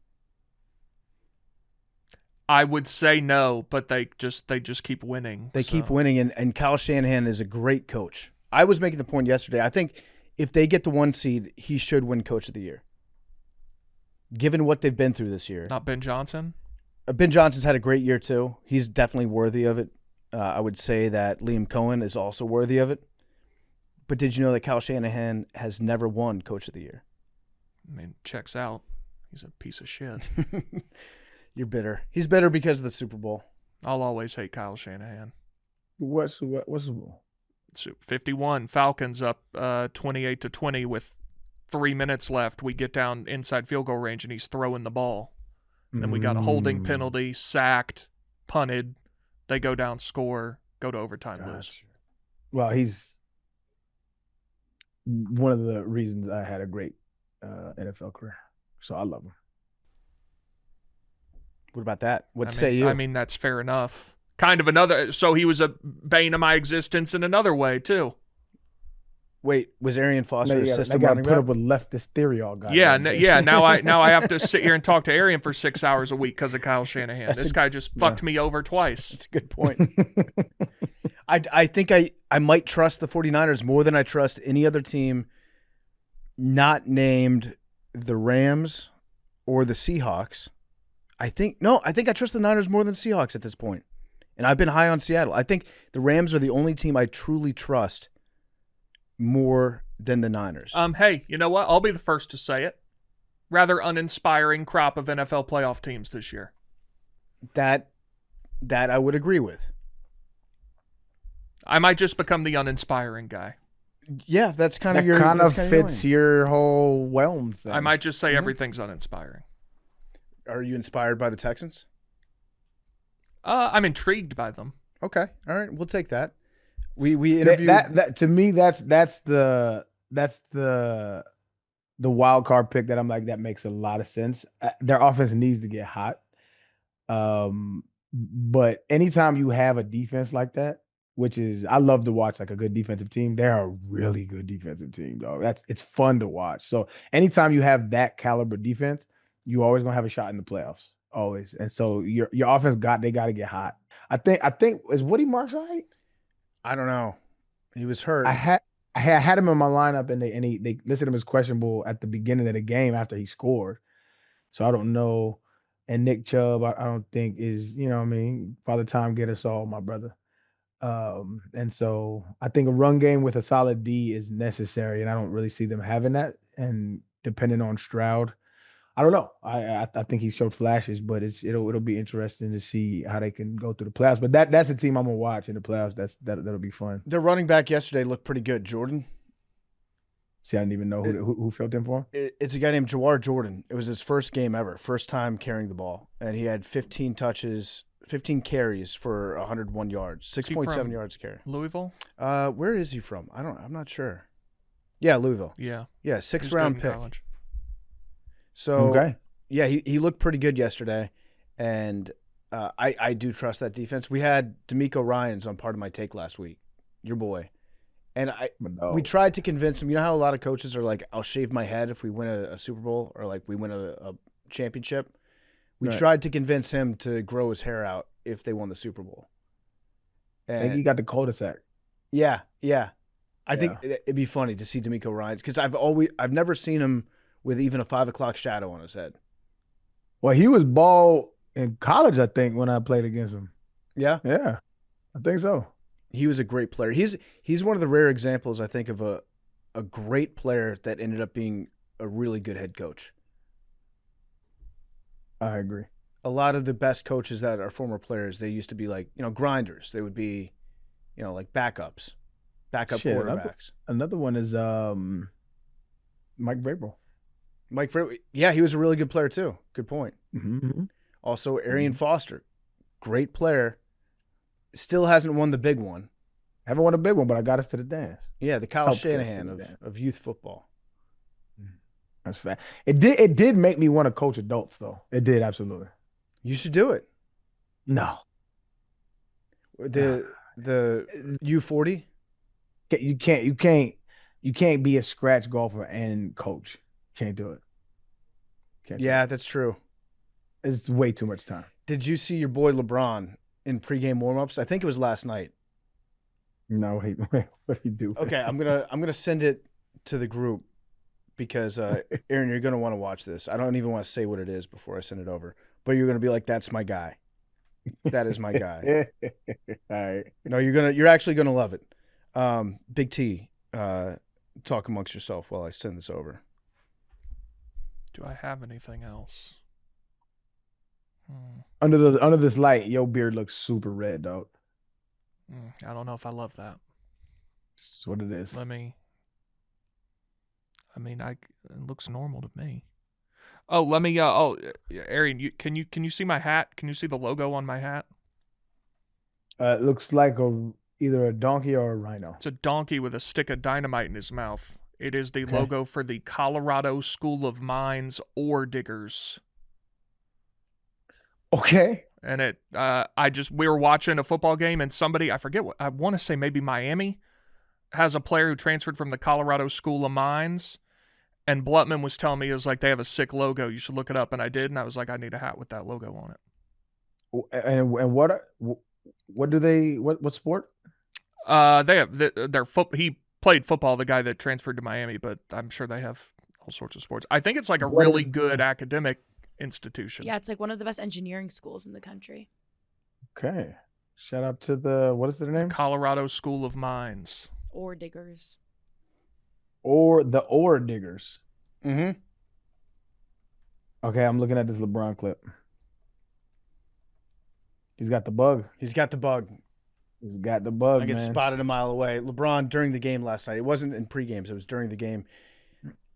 I would say no, but they just keep winning. They keep winning, and Kyle Shanahan is a great coach. I was making the point yesterday. I think if they get the 1 seed, he should win Coach of the Year. Given what they've been through this year. Not Ben Johnson? Ben Johnson's had a great year too. He's definitely worthy of it. I would say that Liam Cohen is also worthy of it. But did you know that Kyle Shanahan has never won Coach of the Year? I mean, checks out. He's a piece of shit. You're bitter. He's bitter because of the Super Bowl. I'll always hate Kyle Shanahan. What's the ball? 51. Falcons up 28-20 with 3 minutes left. We get down inside field goal range, and he's throwing the ball. Then we got a holding penalty, sacked, punted. They go down, score, go to overtime, lose. Well, he's one of the reasons I had a great NFL career. So I love him. What about that? What I say mean, you? I mean, that's fair enough. Kind of another. So he was a bane of my existence in another way too. Wait, was Arian Foster a They system got to running put back? up with leftist theory all guys. Yeah, yeah. Now I have to sit here and talk to Arian for 6 hours a week because of Kyle Shanahan. That's This guy just fucked me over twice. That's a good point. I think I might trust the 49ers more than I trust any other team not named the Rams or the Seahawks. I think I trust the Niners more than Seahawks at this point. And I've been high on Seattle. I think the Rams are the only team I truly trust more than the Niners. Hey, you know what? I'll be the first to say it. Rather uninspiring crop of NFL playoff teams this year. That I would agree with. I might just become the uninspiring guy. Yeah, that's kind of that your. kind of kinda fits lane. your whole whelm thing. I might just say everything's uninspiring. Are you inspired by the Texans? I'm intrigued by them. Okay, all right, we'll take that. We interviewed that to me that's the wild card pick that I'm like that makes a lot of sense. Their offense needs to get hot, but anytime you have a defense like that, which is I love to watch like a good defensive team. They're a really good defensive team, dog. It's fun to watch. So anytime you have that caliber defense, you always gonna have a shot in the playoffs, always. And so your offense they got to get hot. I think is Woody Marks all right? I don't know. He was hurt. I had him in my lineup, and they listed him as questionable at the beginning of the game after he scored. So I don't know. And Nick Chubb, I don't think is, you know what I mean, Father Time get us all, my brother. And so I think a run game with a solid D is necessary, and I don't really see them having that. And depending on Stroud, I don't know. I think he showed flashes, but it'll be interesting to see how they can go through the playoffs. But that's a team I'm gonna watch in the playoffs. That'll be fun. Their running back yesterday looked pretty good. Jordan. See, I didn't even know who filled in for him. It's a guy named Jawar Jordan. It was his first game ever, first time carrying the ball, and he had 15 touches, 15 carries for 101 yards, 6.7 yards a carry. Louisville? Where is he from? I'm not sure. Yeah, Louisville. Yeah. Yeah, He sixth was round good in pick. college. So Okay. yeah, he looked pretty good yesterday, and I do trust that defense. We had D'Amico Ryans on part of my take last week, your boy, and we tried to convince him. You know how a lot of coaches are like, "I'll shave my head if we win a Super Bowl or like we win a championship." We Right. tried to convince him to grow his hair out if they won the Super Bowl. I think he got the cul-de-sac. Yeah. I think it'd be funny to see D'Amico Ryans because I've never seen him with even a 5 o'clock shadow on his head. Well, he was bald in college, I think, when I played against him. Yeah, Yeah, I think so. he was a great player. He's one of the rare examples, I think, of a great player that ended up being a really good head coach. I agree. A lot of the best coaches that are former players, they used to be like, grinders. They would be, like backup quarterbacks. Another one is Mike Vrabel. Mike Vrabel, yeah, he was a really good player too. Good point. Mm-hmm. Also, Arian Foster, great player. Still hasn't won the big one. Haven't won a big one, but I got us to the dance. Yeah, the Kyle Helped us Shanahan to the dance. of youth football. That's fact. It did make me want to coach adults, though. It did, absolutely. You should do it. No. The U40. You can't be a scratch golfer and coach. Can't do it. Yeah, that's true. It's way too much time. Did you see your boy LeBron in pregame warmups? I think it was last night. No, what did he do? Okay, I'm gonna send it to the group because Aaron, you're gonna want to watch this. I don't even want to say what it is before I send it over, but you're gonna be like, "That's my guy. That is my guy." All right. No, you're actually gonna love it. Big T, talk amongst yourself while I send this over. Do I have anything else? Under this light, your beard looks super red, dog. I don't know if I love that. That's what it is. It looks normal to me. Oh, let me. Arian, can you see my hat? Can you see the logo on my hat? It looks like either a donkey or a rhino. It's a donkey with a stick of dynamite in his mouth. It is the logo for the Colorado School of Mines ore diggers. Okay. And we were watching a football game, and somebody, I forget what, I want to say maybe Miami, has a player who transferred from the Colorado School of Mines, and Blutman was telling me, it was like, they have a sick logo, you should look it up, and I did, and I was like, I need a hat with that logo on it. And what do they, what sport? They have he played football, the guy that transferred to Miami, but I'm sure they have all sorts of sports. I think it's like a really good academic institution. Yeah, it's like one of the best engineering schools in the country. Okay. Shout out to the, what is their name? Colorado School of Mines. Ore diggers. Or the ore diggers. Mm-hmm. Okay, I'm looking at this LeBron clip. He's got the bug. He's got the bug. He's got the bug, I get man. spotted a mile away. LeBron during the game last night. It wasn't in pre-games. It was during the game.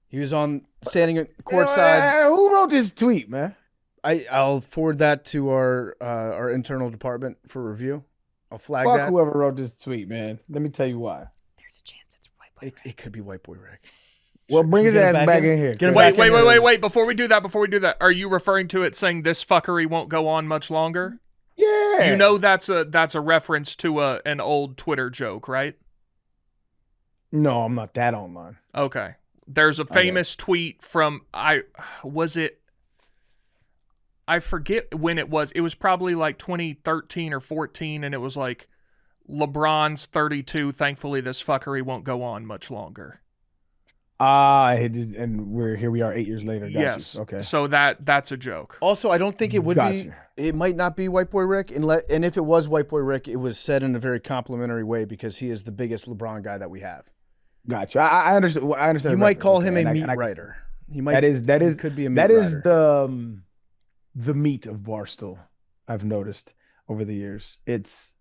He was standing at courtside. Who wrote this tweet, man? I'll forward that to our internal department for review. I'll flag Fuck that. whoever wrote this tweet, man. Let me tell you why. There's a chance it's White Boy Rick. It could be White Boy Rick. Well, bring his ass back in here. Get him back in here. Wait. Before we do that, are you referring to it saying this fuckery won't go on much longer? Yeah. You know that's a reference to an old Twitter joke, right? No, I'm not that online. Okay. There's a famous tweet from I forget when it was. It was probably like 2013 or 14, and it was like, LeBron's 32. Thankfully, this fuckery won't go on much longer. And we are 8 years later. Got yes. you. Okay. So that's a joke. Also, I don't think it would be. You. It might not be White Boy Rick, and if it was White Boy Rick, it was said in a very complimentary way because he is the biggest LeBron guy that we have. Gotcha. I understand. I understand. You might call him a meat writer. He might. He could be a meat writer. That is the meat of Barstool. I've noticed over the years. It's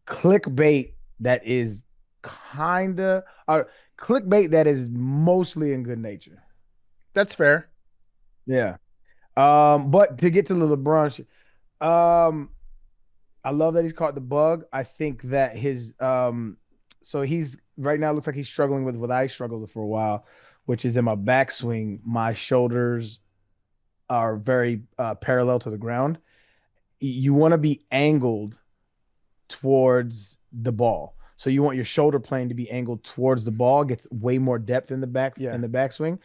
clickbait that is clickbait that is mostly in good nature. That's fair. Yeah. But to get to the LeBron shit, I love that he's caught the bug. I think that his so he's right now looks like he's struggling with what I struggled with for a while, which is in my backswing, my shoulders are very parallel to the ground. You want to be angled towards the ball. So you want your shoulder plane to be angled towards the ball, gets way more depth in the backswing.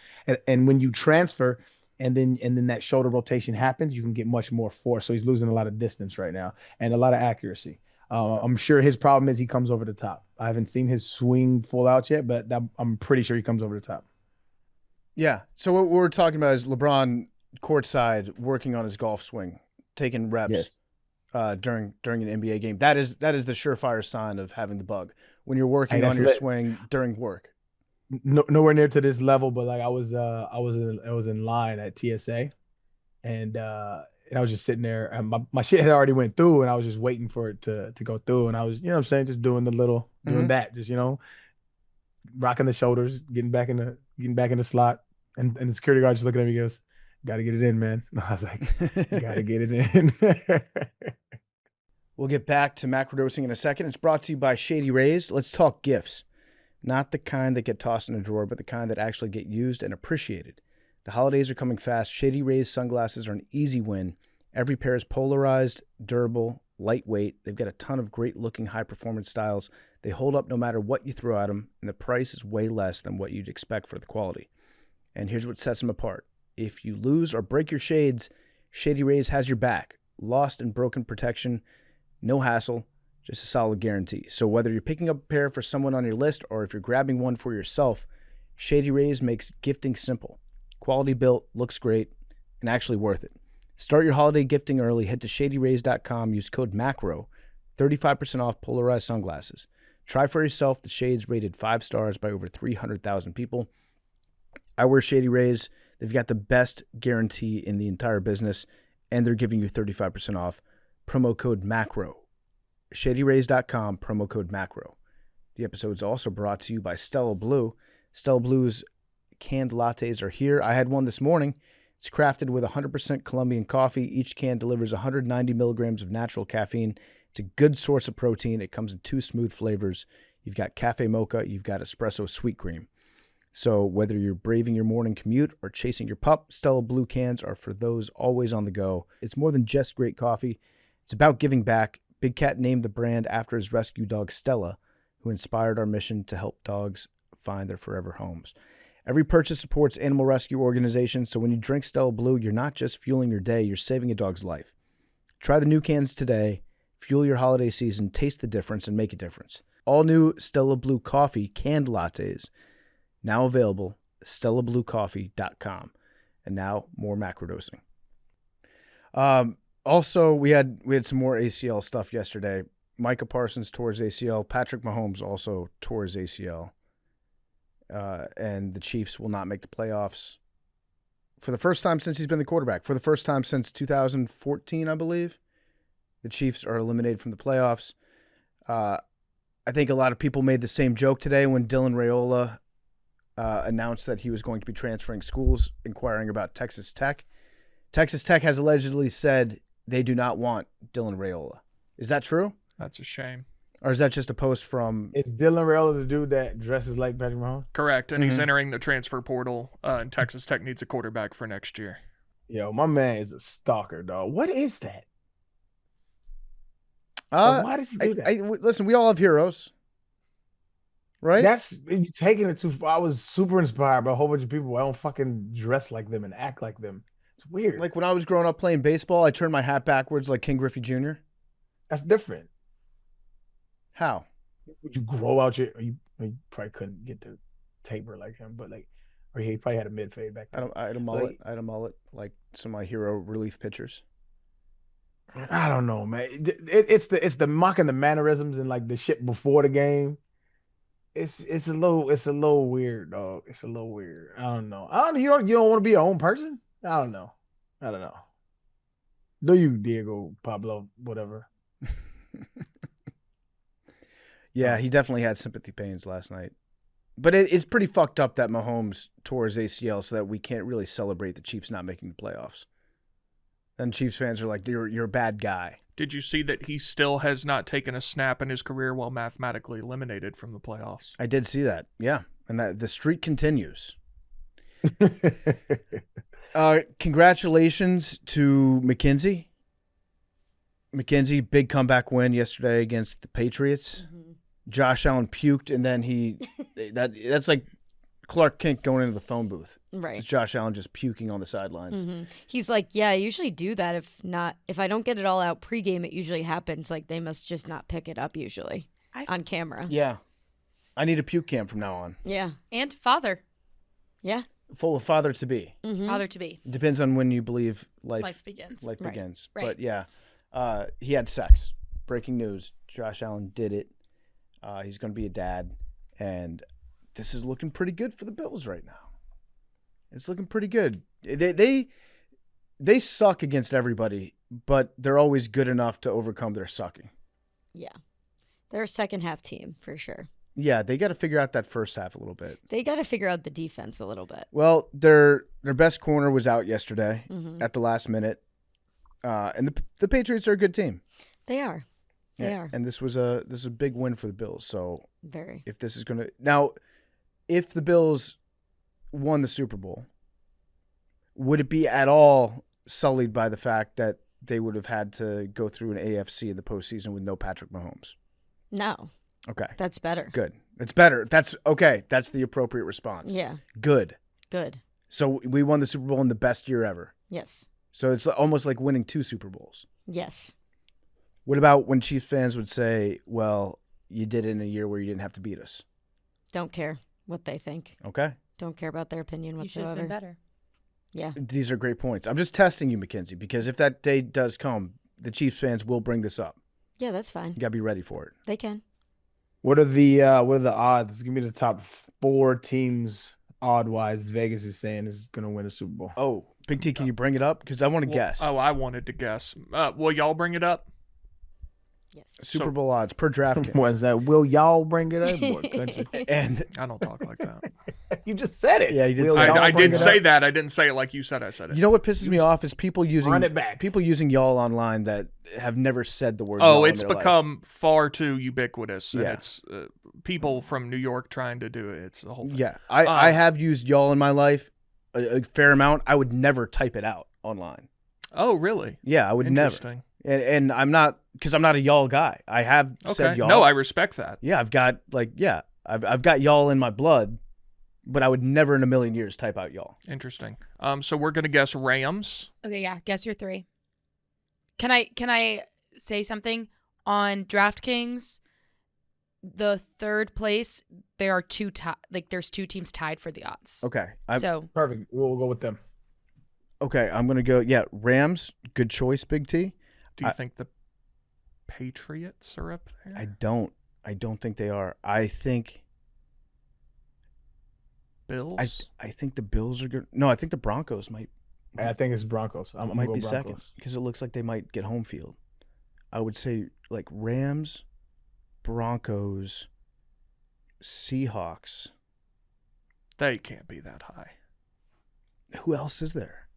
And when you transfer and then that shoulder rotation happens, you can get much more force. So he's losing a lot of distance right now and a lot of accuracy. I'm sure his problem is he comes over the top. I haven't seen his swing full out yet, but I'm pretty sure he comes over the top. Yeah. So what we're talking about is LeBron courtside working on his golf swing, taking reps. Yes. During an NBA game. That is the surefire sign of having the bug when you're working on your swing during work. Nowhere near to this level, but like I was in line at TSA, and I was just sitting there, and my shit had already went through, and I was just waiting for it to go through, and I was, you know what I'm saying, just doing that, just, you know, rocking the shoulders, getting back in the slot, and the security guard just looking at me, goes, "Got to get it in, man." I was like, "Got to get it in." We'll get back to macrodosing in a second. It's brought to you by Shady Rays. Let's talk gifts. Not the kind that get tossed in a drawer, but the kind that actually get used and appreciated. The holidays are coming fast. Shady Rays sunglasses are an easy win. Every pair is polarized, durable, lightweight. They've got a ton of great-looking, high-performance styles. They hold up no matter what you throw at them, and the price is way less than what you'd expect for the quality. And here's what sets them apart. If you lose or break your shades, Shady Rays has your back. Lost and broken protection, no hassle, just a solid guarantee. So whether you're picking up a pair for someone on your list or if you're grabbing one for yourself, Shady Rays makes gifting simple. Quality built, looks great, and actually worth it. Start your holiday gifting early. Head to shadyrays.com. Use code MACRO. 35% off polarized sunglasses. Try for yourself the shades rated 5 stars by over 300,000 people. I wear Shady Rays. They've got the best guarantee in the entire business, and they're giving you 35% off. Promo code MACRO. ShadyRays.com, promo code MACRO. The episode's also brought to you by Stella Blue. Stella Blue's canned lattes are here. I had one this morning. It's crafted with 100% Colombian coffee. Each can delivers 190 milligrams of natural caffeine. It's a good source of protein. It comes in 2 smooth flavors. You've got cafe mocha. You've got espresso sweet cream. So whether you're braving your morning commute or chasing your pup, Stella Blue cans are for those always on the go. It's more than just great coffee. It's about giving back. Big Cat named the brand after his rescue dog, Stella, who inspired our mission to help dogs find their forever homes. Every purchase supports animal rescue organizations, so when you drink Stella Blue, you're not just fueling your day, you're saving a dog's life. Try the new cans today. Fuel your holiday season, taste the difference, and make a difference. All new Stella Blue coffee canned lattes, now available, StellaBlueCoffee.com. And now, more macrodosing. Also, we had some more ACL stuff yesterday. Micah Parsons tore his ACL. Patrick Mahomes also tore his ACL. And the Chiefs will not make the playoffs for the first time since he's been the quarterback. For the first time since 2014, I believe. The Chiefs are eliminated from the playoffs. I think a lot of people made the same joke today when Dylan Raiola announced that he was going to be transferring schools, inquiring about Texas Tech. Texas Tech has allegedly said they do not want Dylan Raiola. Is that true? That's a shame. Or is that just a post from... Is Dylan Raiola the dude that dresses like Patrick Mahomes? Correct, and he's entering the transfer portal, and Texas Tech needs a quarterback for next year. Yo, my man is a stalker, dog. What is that? Why does he do that? Listen, we all have heroes. Right? You're taking it too far. I was super inspired by a whole bunch of people. I don't fucking dress like them and act like them. It's weird. Like when I was growing up playing baseball, I turned my hat backwards like King Griffey Jr. That's different. How? Would you grow out you probably couldn't get the taper like him, but or he probably had a mid fade back then. I had a mullet. I had a mullet like some of my hero relief pitchers. I don't know, man. It's the mocking the mannerisms and like the shit before the game. It's a little weird, dog. It's a little weird. I don't know. You don't want to be your own person? I don't know. Do you, Diego Pablo, whatever? Yeah, he definitely had sympathy pains last night. But it's pretty fucked up that Mahomes tore his ACL so that we can't really celebrate the Chiefs not making the playoffs. Then Chiefs fans are like, you're a bad guy. Did you see that he still has not taken a snap in his career while mathematically eliminated from the playoffs? I did see that, yeah. And that the streak continues. Congratulations to McKenzie. McKenzie, big comeback win yesterday against the Patriots. Mm-hmm. Josh Allen puked, and then that's like Clark Kent going into the phone booth. Right. It's Josh Allen just puking on the sidelines. Mm-hmm. He's like, yeah, I usually do that. If I don't get it all out pregame, it usually happens. Like they must just not pick it up usually on camera. Yeah. I need a puke cam from now on. Yeah. And father. Yeah. Full of father to be. Mm-hmm. Father to be. It depends on when you believe life begins. Life begins. Right. But yeah, he had sex. Breaking news. Josh Allen did it. He's going to be a dad. And this is looking pretty good for the Bills right now. It's looking pretty good. They suck against everybody, but they're always good enough to overcome their sucking. Yeah. They're a second half team for sure. Yeah, they got to figure out that first half a little bit. They got to figure out the defense a little bit. Well, their best corner was out yesterday at the last minute. And the Patriots are a good team. They are. They are. And this is a big win for the Bills. So very. If this is going to now, if the Bills won the Super Bowl, would it be at all sullied by the fact that they would have had to go through an AFC in the postseason with no Patrick Mahomes? No. Okay. That's better. Good. It's better. That's okay. That's the appropriate response. Yeah. Good. So we won the Super Bowl in the best year ever. Yes. So it's almost like winning 2 Super Bowls. Yes. What about when Chiefs fans would say, well, you did it in a year where you didn't have to beat us? Don't care what they think. Okay. Don't care about their opinion whatsoever. You should have been better. Yeah. These are great points. I'm just testing you, Mackenzie, because if that day does come, the Chiefs fans will bring this up. Yeah, that's fine. You got to be ready for it. They can. What are the odds? Give me the top 4 teams odd-wise Vegas is saying is going to win a Super Bowl. Oh, Big T, can you bring it up? Because I want to guess. Oh, I wanted to guess. Will y'all bring it up? Yes. Super Bowl odds per DraftKings. Was that will y'all bring it up? Boy, country. And I don't talk like that. You just said it. Yeah, you did Will say y'all it. I bring did it say up? that. I didn't say it like you said I said it. you know what pisses me off is people using Run it back. people using y'all online that have never said the word. y'all in It's their life. become far too ubiquitous. And Yeah. it's people from New York trying to do it. It's the whole thing. Yeah, I have used y'all in my life a fair amount. I would never type it out online. Oh, really? Yeah, I would never. Interesting. And I'm not, because I'm not a y'all guy. I have said Okay. y'all. No, I respect that. Yeah, I've got I've got y'all in my blood, but I would never in a million years type out y'all. Interesting. So we're gonna guess Rams. Okay, yeah. Guess your 3. Can I say something on DraftKings? The third place, there are there's 2 teams tied for the odds. Okay. So Perfect. We'll go with them. Okay, I'm gonna go. Yeah, Rams. Good choice, Big T. Do you think the Patriots are up there? I don't think they are. I think Bills. I think the Bills are good. No, I think the Broncos might I think it's Broncos. I'm gonna might go be Broncos. second because it looks like they might get home field. I would say like Rams, Broncos, Seahawks. They can't be that high. Who else is there?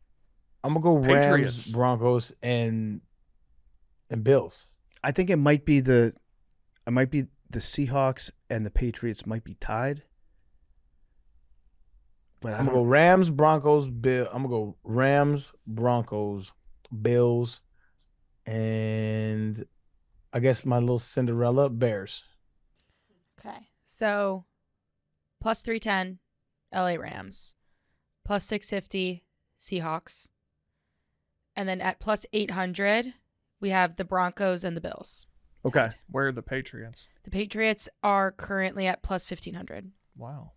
I'm gonna go Patriots. Rams, Broncos, and Bills. I think it might be the Seahawks and the Patriots might be tied. But I'm gonna go Rams, Broncos, Bill. I'm gonna go Rams, Broncos, Bills, and I guess my little Cinderella Bears. okay. So plus 310, LA Rams. Plus 650, Seahawks. And then at plus 800, we have the Broncos and the Bills. Okay. tied. Where are the Patriots? The Patriots are currently at plus 1500. Wow.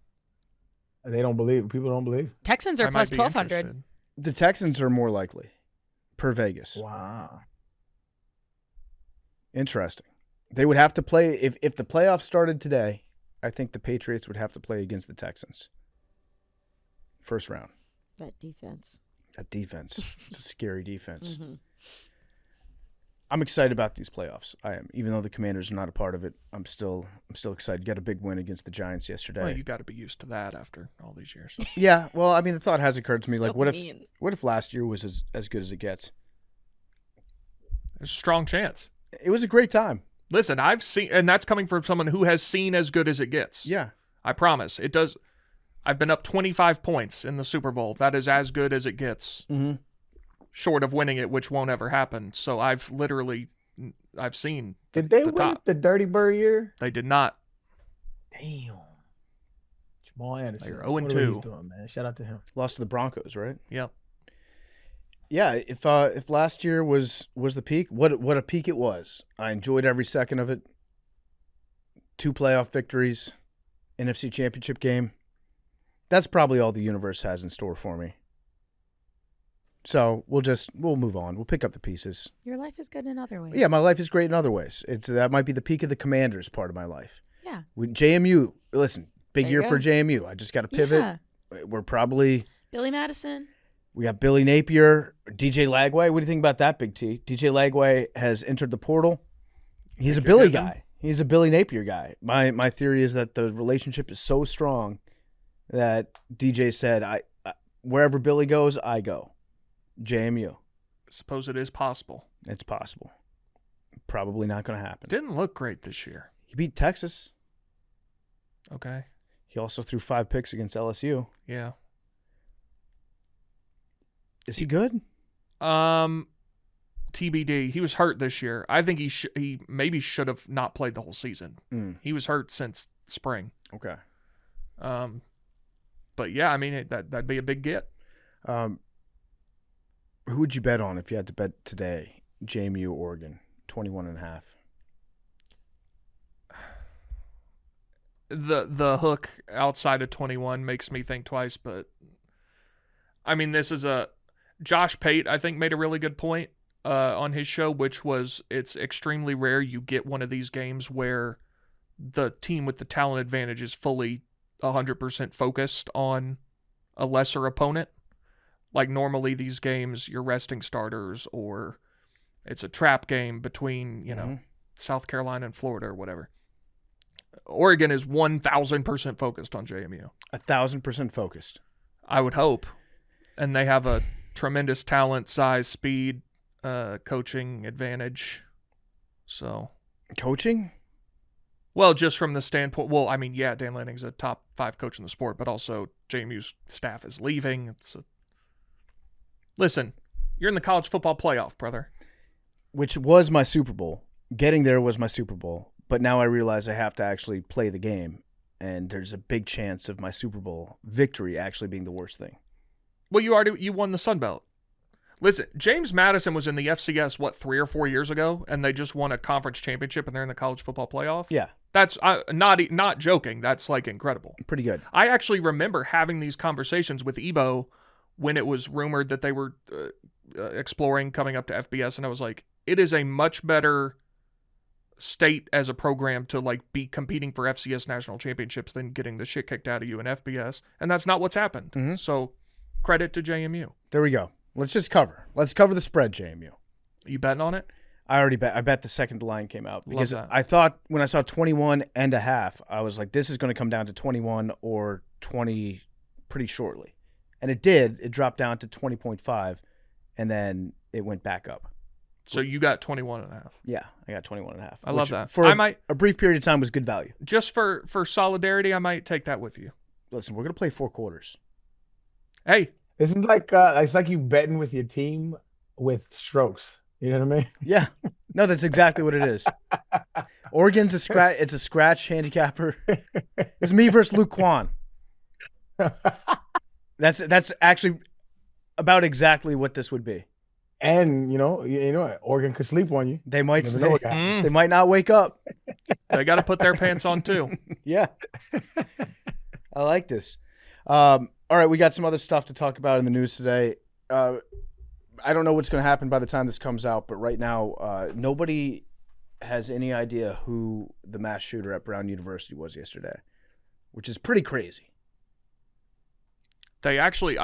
They don't believe. People don't believe. Texans I are might plus be 1200. interested. The Texans are more likely per Vegas. Wow. Interesting. They would have to play if the playoffs started today. I think the Patriots would have to play against the Texans. First round. That defense. That defense. It's a scary defense. Mm-hmm. I'm excited about these playoffs. I am. Even though the Commanders are not a part of it, I'm still excited. Got a big win against the Giants yesterday. Well, you got to be used to that after all these years. Yeah. Well, I mean, the thought has occurred to me, like, So what mean. if last year was as good as it gets? There's a strong chance. It was a great time. Listen, I've seen, and that's coming from someone who has seen as good as it gets. Yeah. I promise. It does. I've been up 25 points in the Super Bowl. That is as good as it gets, Mm-hmm. short of winning it, which won't ever happen. So I've seen. Did they the win top. the Dirty Bird year? They did not. Damn. Jamal Anderson. They're What 0-2. he's doing, man. Shout out to him. Lost to the Broncos, right? Yep. Yeah, if last year was the peak, what a peak it was. I enjoyed every second of it. 2 playoff victories, NFC Championship game. That's probably all the universe has in store for me. So we'll move on. We'll pick up the pieces. Your life is good in other ways. Yeah, my life is great in other ways. That might be the peak of the Commanders part of my life. Yeah. JMU, listen, big There you year for go. JMU. I just got to pivot. Yeah. We're probably. Billy Madison. We got Billy Napier, DJ Lagway. What do you think about that, Big T? DJ Lagway has entered the portal. He's a Think you're Billy getting him? guy. He's a Billy Napier guy. My theory is that the relationship is so strong that DJ said, I wherever Billy goes, I go. JMU. Suppose it is possible. It's possible. Probably not going to happen. Didn't look great this year. He beat Texas. Okay. He also threw 5 picks against LSU. Yeah. Is he good? TBD. He was hurt this year. I think he maybe should have not played the whole season. He was hurt since spring. Okay. But yeah, I mean that'd be a big get. Who would you bet on if you had to bet today? JMU, Oregon, 21.5. The hook outside of 21 makes me think twice, but I mean this is Josh Pate, I think, made a really good point on his show, which was it's extremely rare you get one of these games where the team with the talent advantage is fully 100% focused on a lesser opponent. Like normally these games, you're resting starters or it's a trap game between, South Carolina and Florida or whatever. Oregon is 1,000% focused on JMU. 1,000% focused. I would hope. And they have a tremendous talent, size, speed, coaching advantage. So. Coaching? Well, just from the standpoint, Dan Lanning's a top 5 coach in the sport, but also JMU's staff is leaving. Listen, you're in the college football playoff, brother. Which was my Super Bowl. Getting there was my Super Bowl. But now I realize I have to actually play the game, and there's a big chance of my Super Bowl victory actually being the worst thing. Well, you won the Sun Belt. Listen, James Madison was in the FCS, 3 or 4 years ago, and they just won a conference championship, and they're in the college football playoff? Yeah. That's not joking. That's, incredible. Pretty good. I actually remember having these conversations with Ebo when it was rumored that they were exploring coming up to FBS, and I was like, it is a much better state as a program to, be competing for FCS national championships than getting the shit kicked out of you in FBS, and that's not what's happened. Mm-hmm. So, credit to JMU. There we go. Let's cover the spread, JMU. You betting on it? I bet the second the line came out because Love that. I thought when I saw 21.5, I was like, this is going to come down to 21 or 20 pretty shortly. And it did. It dropped down to 20.5, and then it went back up. So you got 21.5. Yeah, I got 21.5. I love that. For a brief period of time was good value. Just for solidarity, I might take that with you. Listen, we're going to play 4 quarters. Hey. This is it's like you betting with your team with strokes. You know what I mean? Yeah. No, that's exactly what it is. Oregon's it's a scratch handicapper. It's me versus Luke Kwan. That's actually about exactly what this would be. And you know what? Oregon could sleep on you. They might You never know what can happen. They might not wake up. They got to put their pants on too. Yeah. I like this. All right, we got some other stuff to talk about in the news today. I don't know what's going to happen by the time this comes out, but right now, nobody has any idea who the mass shooter at Brown University was yesterday, which is pretty crazy. They actually,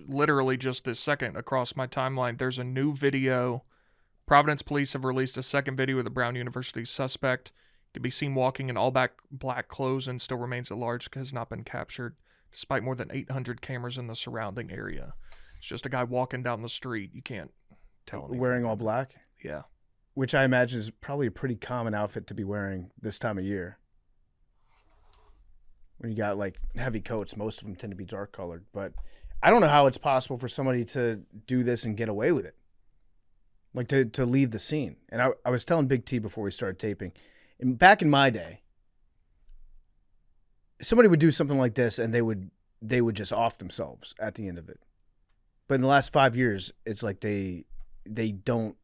literally just this second across my timeline, there's a new video. Providence police have released a second video of the Brown University suspect. Can be seen walking in all black clothes and still remains at large, has not been captured, despite more than 800 cameras in the surrounding area. It's just a guy walking down the street. You can't tell anything. Wearing all black? Yeah. Which I imagine is probably a pretty common outfit to be wearing this time of year. When you got heavy coats, most of them tend to be dark colored. But I don't know how it's possible for somebody to do this and get away with it. To leave the scene. And I was telling Big T before we started taping, back in my day, somebody would do something like this and they would just off themselves at the end of it. But in the last 5 years, it's like they don't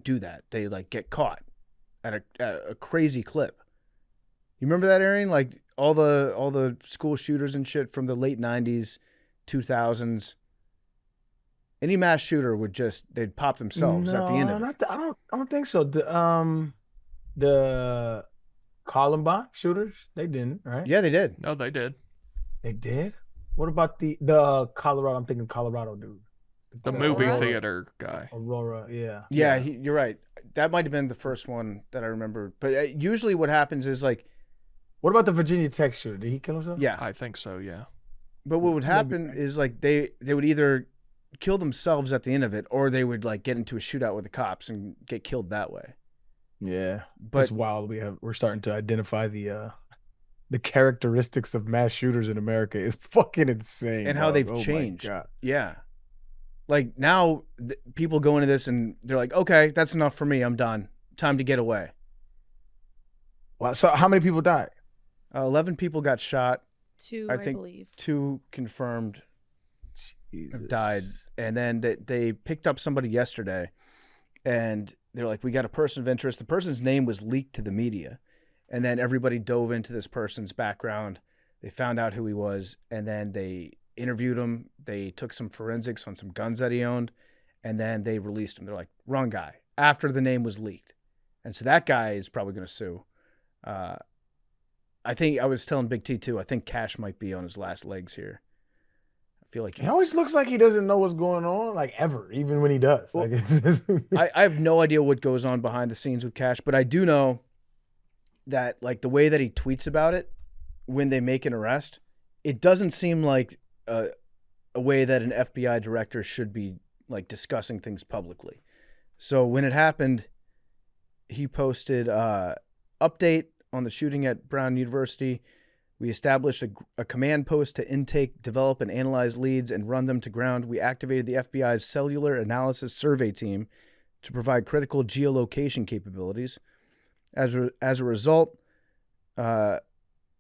do that. They get caught at a crazy clip. You remember that, Arian? All the school shooters and shit from the late 90s, 2000s. Any mass shooter they'd pop themselves at the end of it. I don't think so. The Columbine shooters, they didn't, right? Yeah, they did. No, they did. They did? What about the Colorado? I'm thinking Colorado dude. The movie theater guy. Aurora, yeah. Yeah, you're right. That might have been the first one that I remember. But usually what happens is what about the Virginia Tech shooter? Did he kill himself? Yeah. I think so, yeah. But what would happen is they would either kill themselves at the end of it, or they would get into a shootout with the cops and get killed that way. Yeah, but it's wild. We're starting to identify the characteristics of mass shooters in America is fucking insane, and how they've changed. Yeah, now people go into this and they're like, okay, that's enough for me. I'm done. Time to get away. Wow. So how many people died? 11 people got shot. 2, I I think believe. 2 confirmed Jesus. have died. And then they picked up somebody yesterday, and they're like, we got a person of interest. The person's name was leaked to the media, and then everybody dove into this person's background. They found out who he was, and then they interviewed him. They took some forensics on some guns that he owned, and then they released him. They're like, wrong guy, after the name was leaked. And so that guy is probably going to sue. I think I was telling Big T too, I think Cash might be on his last legs here feel like He always looks like he doesn't know what's going on, like ever, even when he does. Well, Like, it's just- I have no idea what goes on behind the scenes with Cash, but I do know that like the way that he tweets about it when they make an arrest, it doesn't seem like a way that an FBI director should be like discussing things publicly. So when it happened, he posted update on the shooting at Brown University. We established a command post to intake, develop, and analyze leads and run them to ground. We activated the FBI's cellular analysis survey team to provide critical geolocation capabilities. As a result,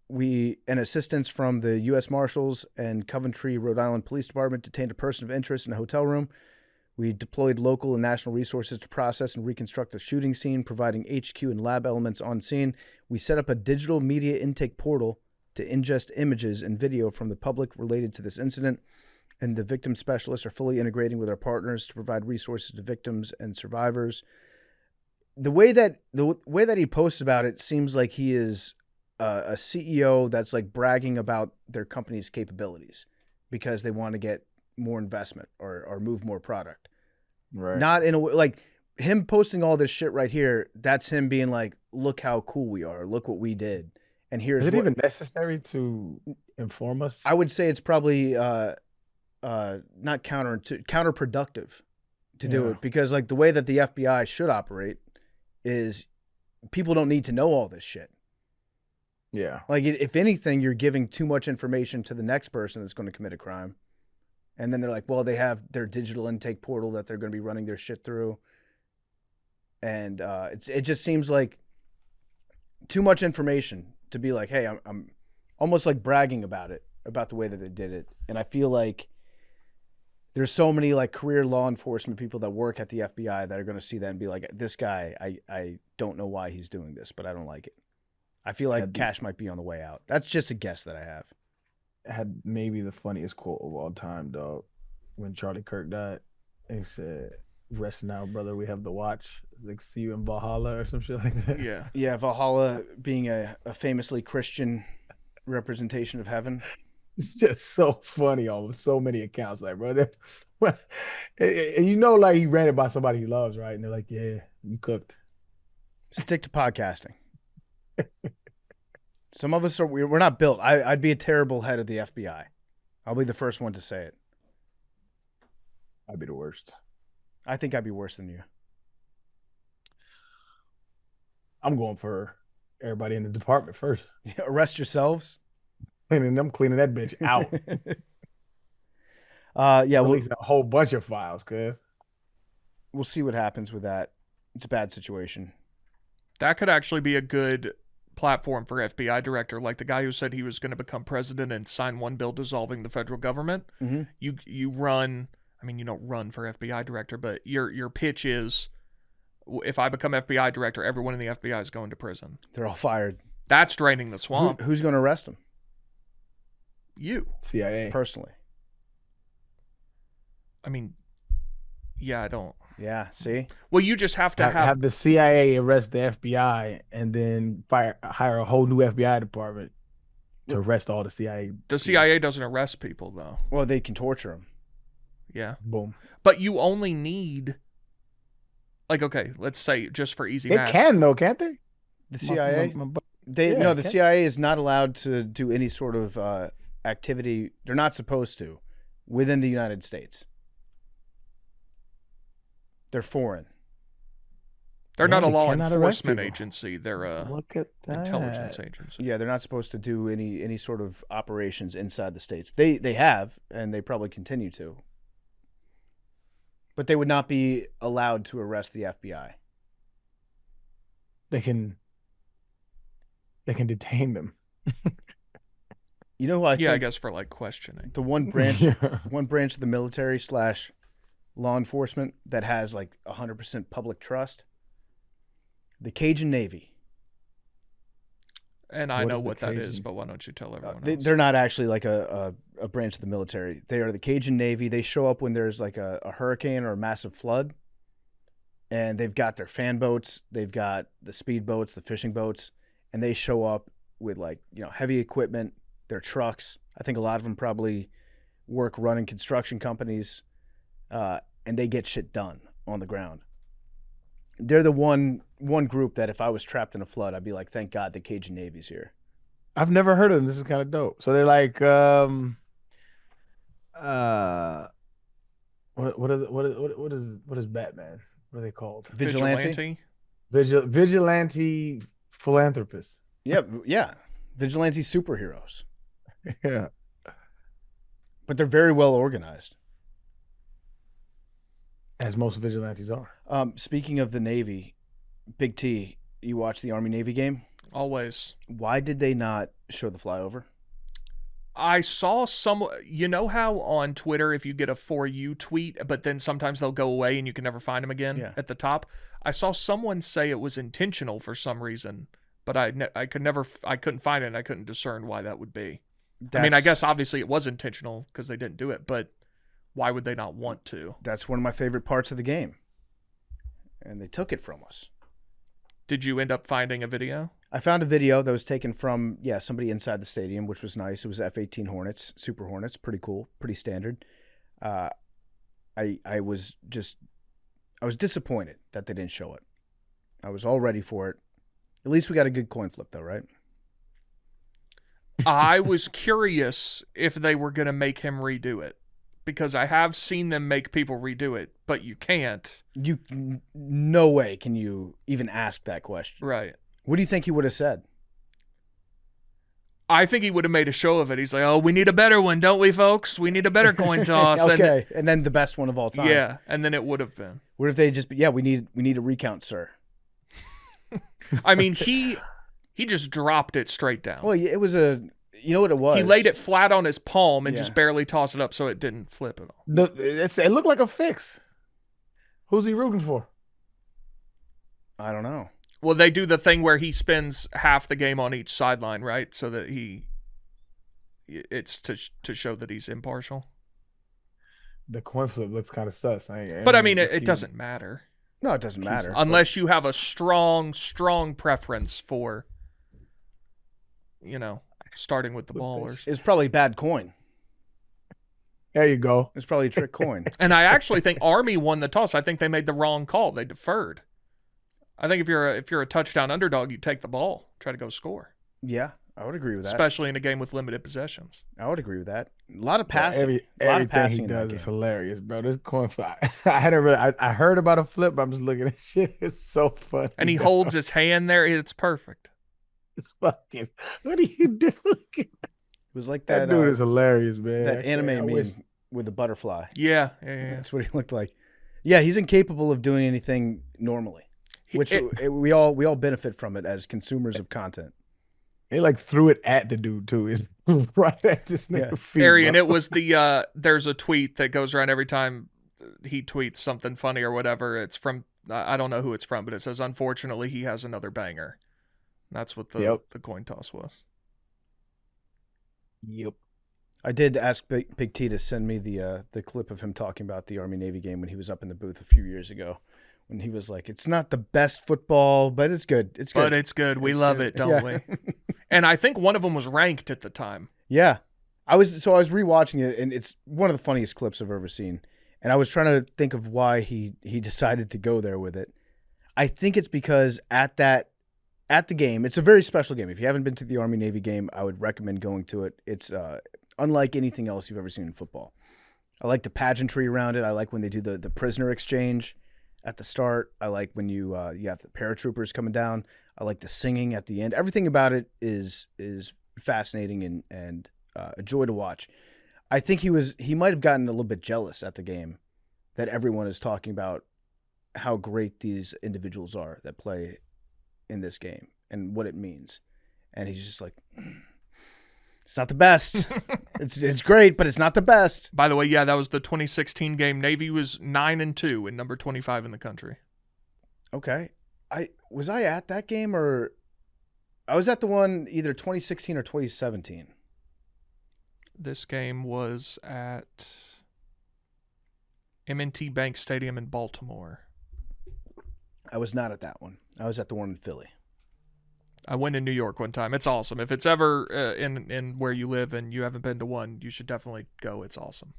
we and assistance from the U.S. Marshals and Coventry, Rhode Island Police Department detained a person of interest in a hotel room. We deployed local and national resources to process and reconstruct the shooting scene, providing HQ and lab elements on scene. We set up a digital media intake portal to ingest images and video from the public related to this incident, and the victim specialists are fully integrating with our partners to provide resources to victims and survivors. The way that he posts about it seems like he is a CEO that's like bragging about their company's capabilities because they want to get more investment or move more product. right. Not in a way like him posting all this shit right here. That's him being like, look how cool we are. Look what we did. And here's Is it what, even necessary to inform us? I would say it's probably not counterproductive to do Yeah. it, because like the way that the FBI should operate is people don't need to know all this shit. Yeah. Like if anything, you're giving too much information to the next person that's going to commit a crime. And then they're like, well, they have their digital intake portal that they're going to be running their shit through. And it just seems like too much information to be like, hey, I'm almost like bragging about it, about the way that they did it. And I feel like there's so many like career law enforcement people that work at the FBI that are going to see that and be like, this guy, I don't know why he's doing this, but I don't like it. I feel like Cash might be on the way out. That's just a guess that I have. Had maybe the funniest quote of all time, dog. When Charlie Kirk died, he said, "Rest now, brother. We have the watch. Like, see you in Valhalla," or some shit like that. Yeah. Yeah, Valhalla being a famously Christian representation of heaven. It's just so funny on so many accounts, like, bro. And you know, like he ran it by somebody he loves, right? And they're like, "Yeah, you cooked." Stick to podcasting. Some of us we're not built. I'd be a terrible head of the FBI. I'll be the first one to say it. I'd be the worst. I think I'd be worse than you. I'm going for everybody in the department first. Arrest yourselves. I'm cleaning that bitch out. Yeah, Release a whole bunch of files, cuz. we'll see what happens with that. It's a bad situation. That could actually be a good platform for FBI director, like the guy who said he was going to become president and sign one bill dissolving the federal government. Mm-hmm. You run, I mean, you don't run for FBI director, but your pitch is, if I become FBI director, everyone in the FBI is going to prison. They're all fired. That's draining the swamp. Who's going to arrest them? You. CIA. Personally. I mean, yeah, I don't. Yeah, see? Well, you just have to have the CIA arrest the FBI and then hire a whole new FBI department to arrest all the CIA. The CIA doesn't arrest people, though. Well, they can torture them. Yeah. Boom. But you only need, like, okay, let's say, just for easy They math. can, though, can't they? The CIA? Yeah, the CIA is not allowed to do any sort of activity. They're not supposed to within the United States. They're foreign. They're not a they law cannot arrest enforcement people. agency. They're a Look at that. intelligence agency. Yeah, they're not supposed to do any sort of operations inside the states. They have, and they probably continue to. But they would not be allowed to arrest the FBI. They can detain them. You know who I think? I guess for like questioning. The one branch of the military / law enforcement that has like 100% public trust, the Cajun Navy. And I What know is the what that is, Cajun? but why don't you tell everyone else? They're not actually like a branch of the military. They are the Cajun Navy. They show up when there's like a hurricane or a massive flood, and they've got their fan boats, they've got the speed boats, the fishing boats, and they show up with like, heavy equipment, their trucks. I think a lot of them probably work running construction companies, and they get shit done on the ground. They're the one group that if I was trapped in a flood, I'd be like, thank God the Cajun Navy's here. I've never heard of them. This is kind of dope. So they're like, what is Batman? What are they called? Vigilante? Vigilante philanthropists. Yeah. Vigilante superheroes. Yeah. But they're very well organized. As most vigilantes are. Speaking of the Navy, Big T, you watch the Army-Navy game? Always. Why did they not show the flyover? I saw you know how on Twitter, if you get a For You tweet, but then sometimes they'll go away and you can never find them again at the top? I saw someone say it was intentional for some reason, but I couldn't find it and I couldn't discern why that would be. I mean, I guess obviously it was intentional because they didn't do it, but why would they not want to? That's one of my favorite parts of the game. And they took it from us. Did you end up finding a video? I found a video that was taken from, somebody inside the stadium, which was nice. It was F-18 Hornets, Super Hornets, pretty cool, pretty standard. I was disappointed that they didn't show it. I was all ready for it. At least we got a good coin flip, though, right? I was curious if they were going to make him redo it, because I have seen them make people redo it, but you can't. No way can you even ask that question. Right. What do you think he would have said? I think he would have made a show of it. He's like, oh, we need a better one, don't we, folks? We need a better coin toss. Okay, and then the best one of all time. Yeah, and then it would have been. What if they just, we need a recount, sir. I mean, he just dropped it straight down. Well, it was you know what it was? He laid it flat on his palm and just barely tossed it up so it didn't flip at all. It looked like a fix. Who's he rooting for? I don't know. Well, they do the thing where he spends half the game on each sideline, right? So that it's to show that he's impartial. The coin flip looks kind of sus. But I mean, it doesn't matter. No, it doesn't matter. Unless you have a strong preference for, starting with the ballers. It's probably bad coin. There you go. It's probably a trick coin. And I actually think Army won the toss. I think they made the wrong call. They deferred. I think if you're a touchdown underdog, you take the ball, try to go score. Yeah, I would agree with that. Especially in a game with limited possessions. I would agree with that. A lot of passing. Everything he does is hilarious, bro. This coin flip. I heard about a flip, but I'm just looking at shit. It's so funny. And he holds his hand there. It's perfect. It's fucking. What are you doing? It was like that. That dude is hilarious, man. That anime meme with the butterfly. Yeah. That's what he looked like. Yeah, he's incapable of doing anything normally. Which we all benefit from it as consumers of content. He threw it at the dude too. It's right at this nigga feet. Arian, it was there's a tweet that goes around every time he tweets something funny or whatever. It's from I don't know who it's from, but it says, unfortunately, he has another banger. That's what the coin toss was. Yep. I did ask Big T to send me the clip of him talking about the Army-Navy game when he was up in the booth a few years ago. When he was like, it's not the best football, but it's good. It's good. But it's good. We love it, don't we? And I think one of them was ranked at the time. Yeah. I was rewatching it, and it's one of the funniest clips I've ever seen. And I was trying to think of why he decided to go there with it. I think it's because at the game, it's a very special game. If you haven't been to the Army-Navy game, I would recommend going to it. It's unlike anything else you've ever seen in football. I like the pageantry around it. I like when they do the prisoner exchange at the start. I like when you have the paratroopers coming down. I like the singing at the end. Everything about it is fascinating and a joy to watch. I think he might have gotten a little bit jealous at the game that everyone is talking about how great these individuals are that play in this game and what it means. And he's just like, it's not the best. It's great, but it's not the best. By the way, that was the 2016 game. Navy was 9-2 and number 25 in the country. Okay. Was I at that game, or I was at the one either 2016 or 2017? This game was at M&T Bank Stadium in Baltimore. I was not at that one. I was at the one in Philly. I went in New York one time. It's awesome. If it's ever in where you live and you haven't been to one, you should definitely go. It's awesome.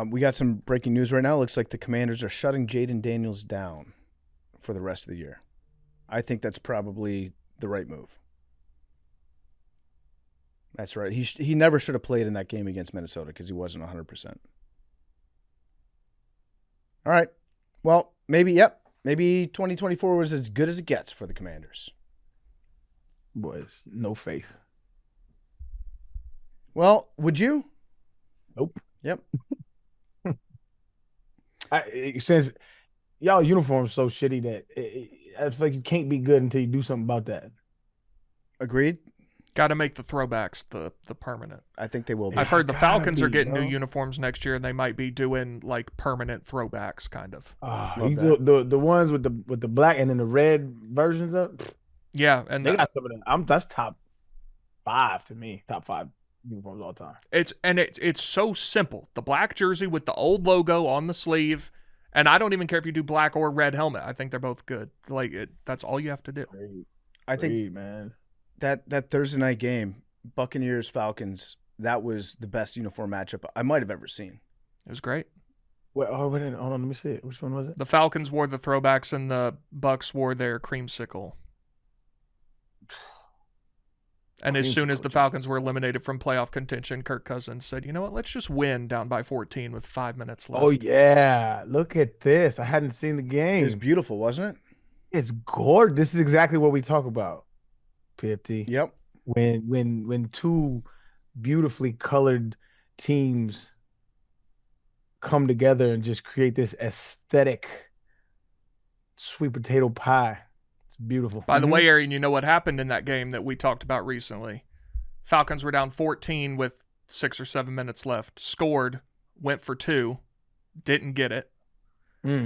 We got some breaking news right now. Looks like the Commanders are shutting Jaden Daniels down for the rest of the year. I think that's probably the right move. That's right. He never should have played in that game against Minnesota because he wasn't 100%. All right. Well, maybe 2024 was as good as it gets for the Commanders. Boys, no faith. Well, would you? Nope. Yep. Since y'all uniforms so shitty that I feel like you can't be good until you do something about that. Agreed. Got to make the throwbacks the permanent. I think they will be. I've heard the Falcons are getting bro. new uniforms next year, and they might be doing like permanent throwbacks, kind of. The ones with the black and then the red versions of. Yeah, and they got some of them. That's top 5 to me. Top 5 uniforms all time. It's so simple. The black jersey with the old logo on the sleeve, and I don't even care if you do black or red helmet. I think they're both good. That's all you have to do. I think man, that Thursday night game, Buccaneers Falcons, that was the best uniform matchup I might have ever seen. It was great. Wait, hold on, let me see it. Which one was it? The Falcons wore the throwbacks, and the Bucks wore their creamsicle. And as soon as the Falcons were eliminated from playoff contention, Kirk Cousins said, "You know what? Let's just win down by 14 with 5 minutes left." Oh yeah, look at this. I hadn't seen the game. It was beautiful, wasn't it? It's gorgeous. This is exactly what we talk about. PFT. Yep. When two beautifully colored teams come together and just create this aesthetic sweet potato pie. It's beautiful. By the way, Arian, you know what happened in that game that we talked about recently? Falcons were down 14 with 6 or 7 minutes left. Scored, went for 2, didn't get it.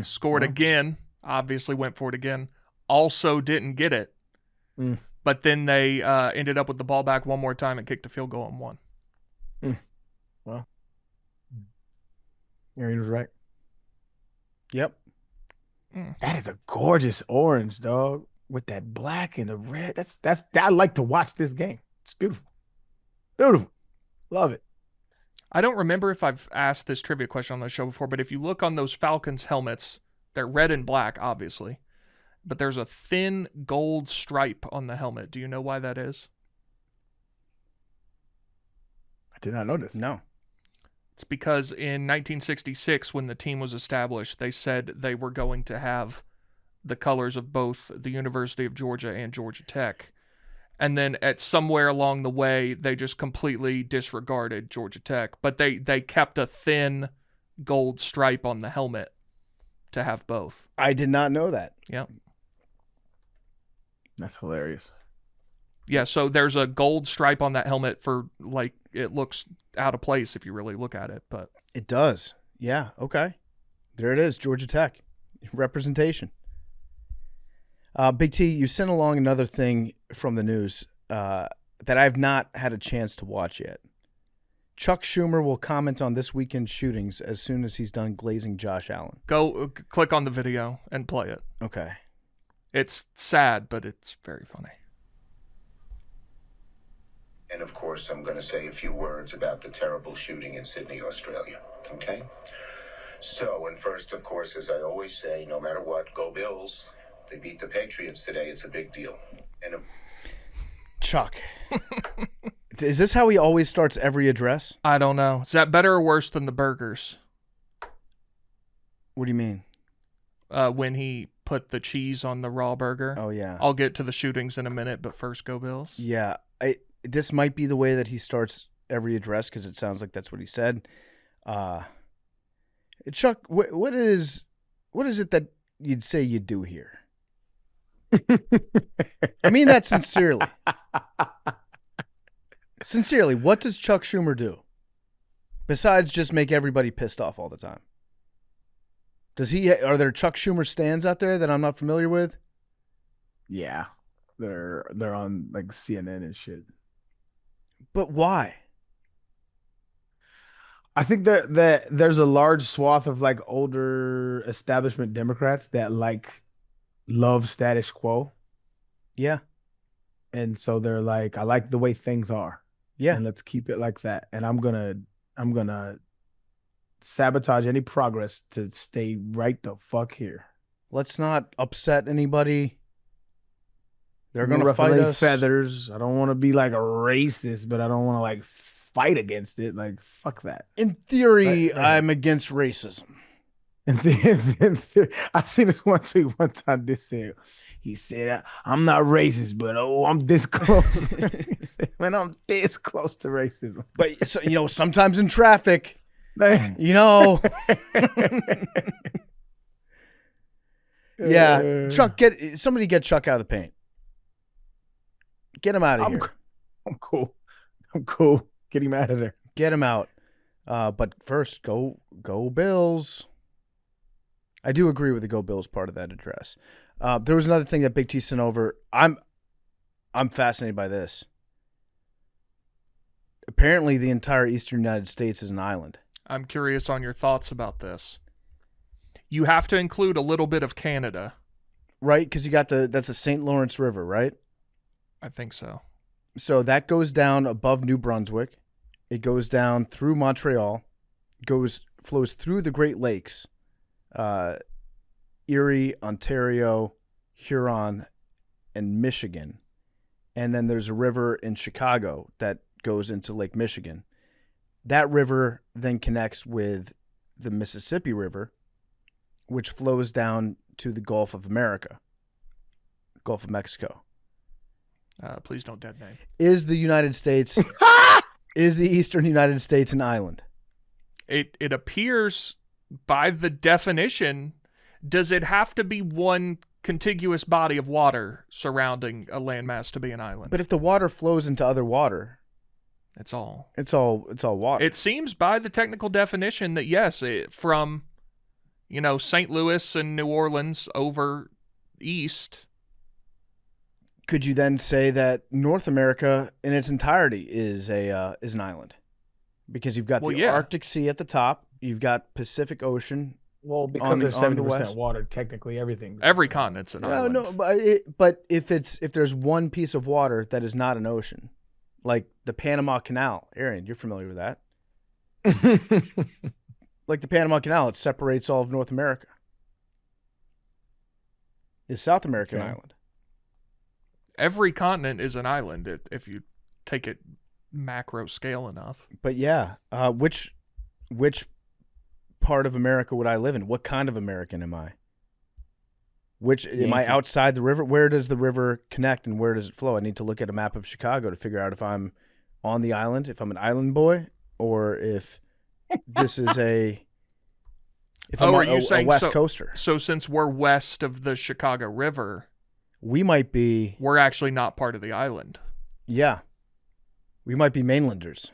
Scored again, obviously went for it again. Also didn't get it. But then they ended up with the ball back one more time and kicked a field goal and won. Well, Arian was right. Yep. That is a gorgeous orange, dog, with that black and the red. That's I like to watch this game. It's beautiful. Beautiful. Love it. I don't remember if I've asked this trivia question on the show before, but if you look on those Falcons helmets, they're red and black, obviously, but there's a thin gold stripe on the helmet. Do you know why that is? I did not know this. No. It's because in 1966, when the team was established, they said they were going to have the colors of both the University of Georgia and Georgia Tech. And then at somewhere along the way, they just completely disregarded Georgia Tech. But they kept a thin gold stripe on the helmet to have both. I did not know that. Yeah. That's hilarious. Yeah, so there's a gold stripe on that helmet for, like, it looks out of place if you really look at it. But it does. Yeah, okay. There it is, Georgia Tech. Representation. Big T, you sent along another thing from the news that I've not had a chance to watch yet. Chuck Schumer will comment on this weekend's shootings as soon as he's done glazing Josh Allen. Go click on the video and play it. Okay. It's sad, but it's very funny. And of course, I'm going to say a few words about the terrible shooting in Sydney, Australia. Okay? So, and first, of course, as I always say, no matter what, go Bills. They beat the Patriots today. It's a big deal. And Chuck, is this how he always starts every address? I don't know. Is that better or worse than the burgers? What do you mean? When he put the cheese on the raw burger. Oh, yeah. I'll get to the shootings in a minute, but first, go Bills. Yeah. This might be the way that he starts every address because it sounds like that's what he said. Chuck, what is it that you'd say you do here? I mean that sincerely. Sincerely, what does Chuck Schumer do besides just make everybody pissed off all the time? Are there Chuck Schumer stands out there that I'm not familiar with? Yeah, they're on like CNN and shit. But why? I think that there's a large swath of like older establishment Democrats that like love status quo. Yeah. and so they're like, I like the way things are. Yeah. And let's keep it like that. And I'm gonna sabotage any progress to stay right the fuck here. Let's not upset anybody. They're I'm going to fight ruffling us. feathers. I don't want to be like a racist, but I don't want to like fight against it. Like, fuck that. In theory, Right. I'm against racism. And then I seen this one tweet one time. He said, I'm not racist, but I'm this close. He said, when I'm this close to racism. But, sometimes in traffic, Man. yeah. Chuck, somebody get Chuck out of the paint. Get him out of here. I'm cool. Get him out of there. Get him out. But first, go Bills. I do agree with the Go Bills part of that address. There was another thing that Big T sent over. I'm fascinated by this. Apparently, the entire eastern United States is an island. I'm curious on your thoughts about this. You have to include a little bit of Canada. Right? Because you got that's the St. Lawrence River, right? I think so. So that goes down above New Brunswick. It goes down through Montreal, flows through the Great Lakes, Erie, Ontario, Huron, and Michigan. And then there's a river in Chicago that goes into Lake Michigan. That river then connects with the Mississippi River, which flows down to the Gulf of Mexico. Please don't dead name. Is the United States, is the eastern United States an island? It appears by the definition, does it have to be one contiguous body of water surrounding a landmass to be an island? But if the water flows into other water, it's all water. It seems by the technical definition that yes, from St. Louis and New Orleans over east. Could you then say that North America in its entirety is an island? Because you've got Arctic Sea at the top, you've got Pacific Ocean. Well, because there's 70% water, technically every continent's an island. No, but if there's one piece of water that is not an ocean, like the Panama Canal, Arian, you're familiar with that? Like the Panama Canal, it separates all of North America. Is South America an island? Every continent is an island if you take it macro scale enough. But yeah, which part of America would I live in? What kind of American am I? Am I outside the river? Where does the river connect and where does it flow? I need to look at a map of Chicago to figure out if I'm on the island, if I'm an island boy, or if this is I'm a West Coaster. So since we're west of the Chicago River, we're actually not part of the island. Yeah. We might be mainlanders.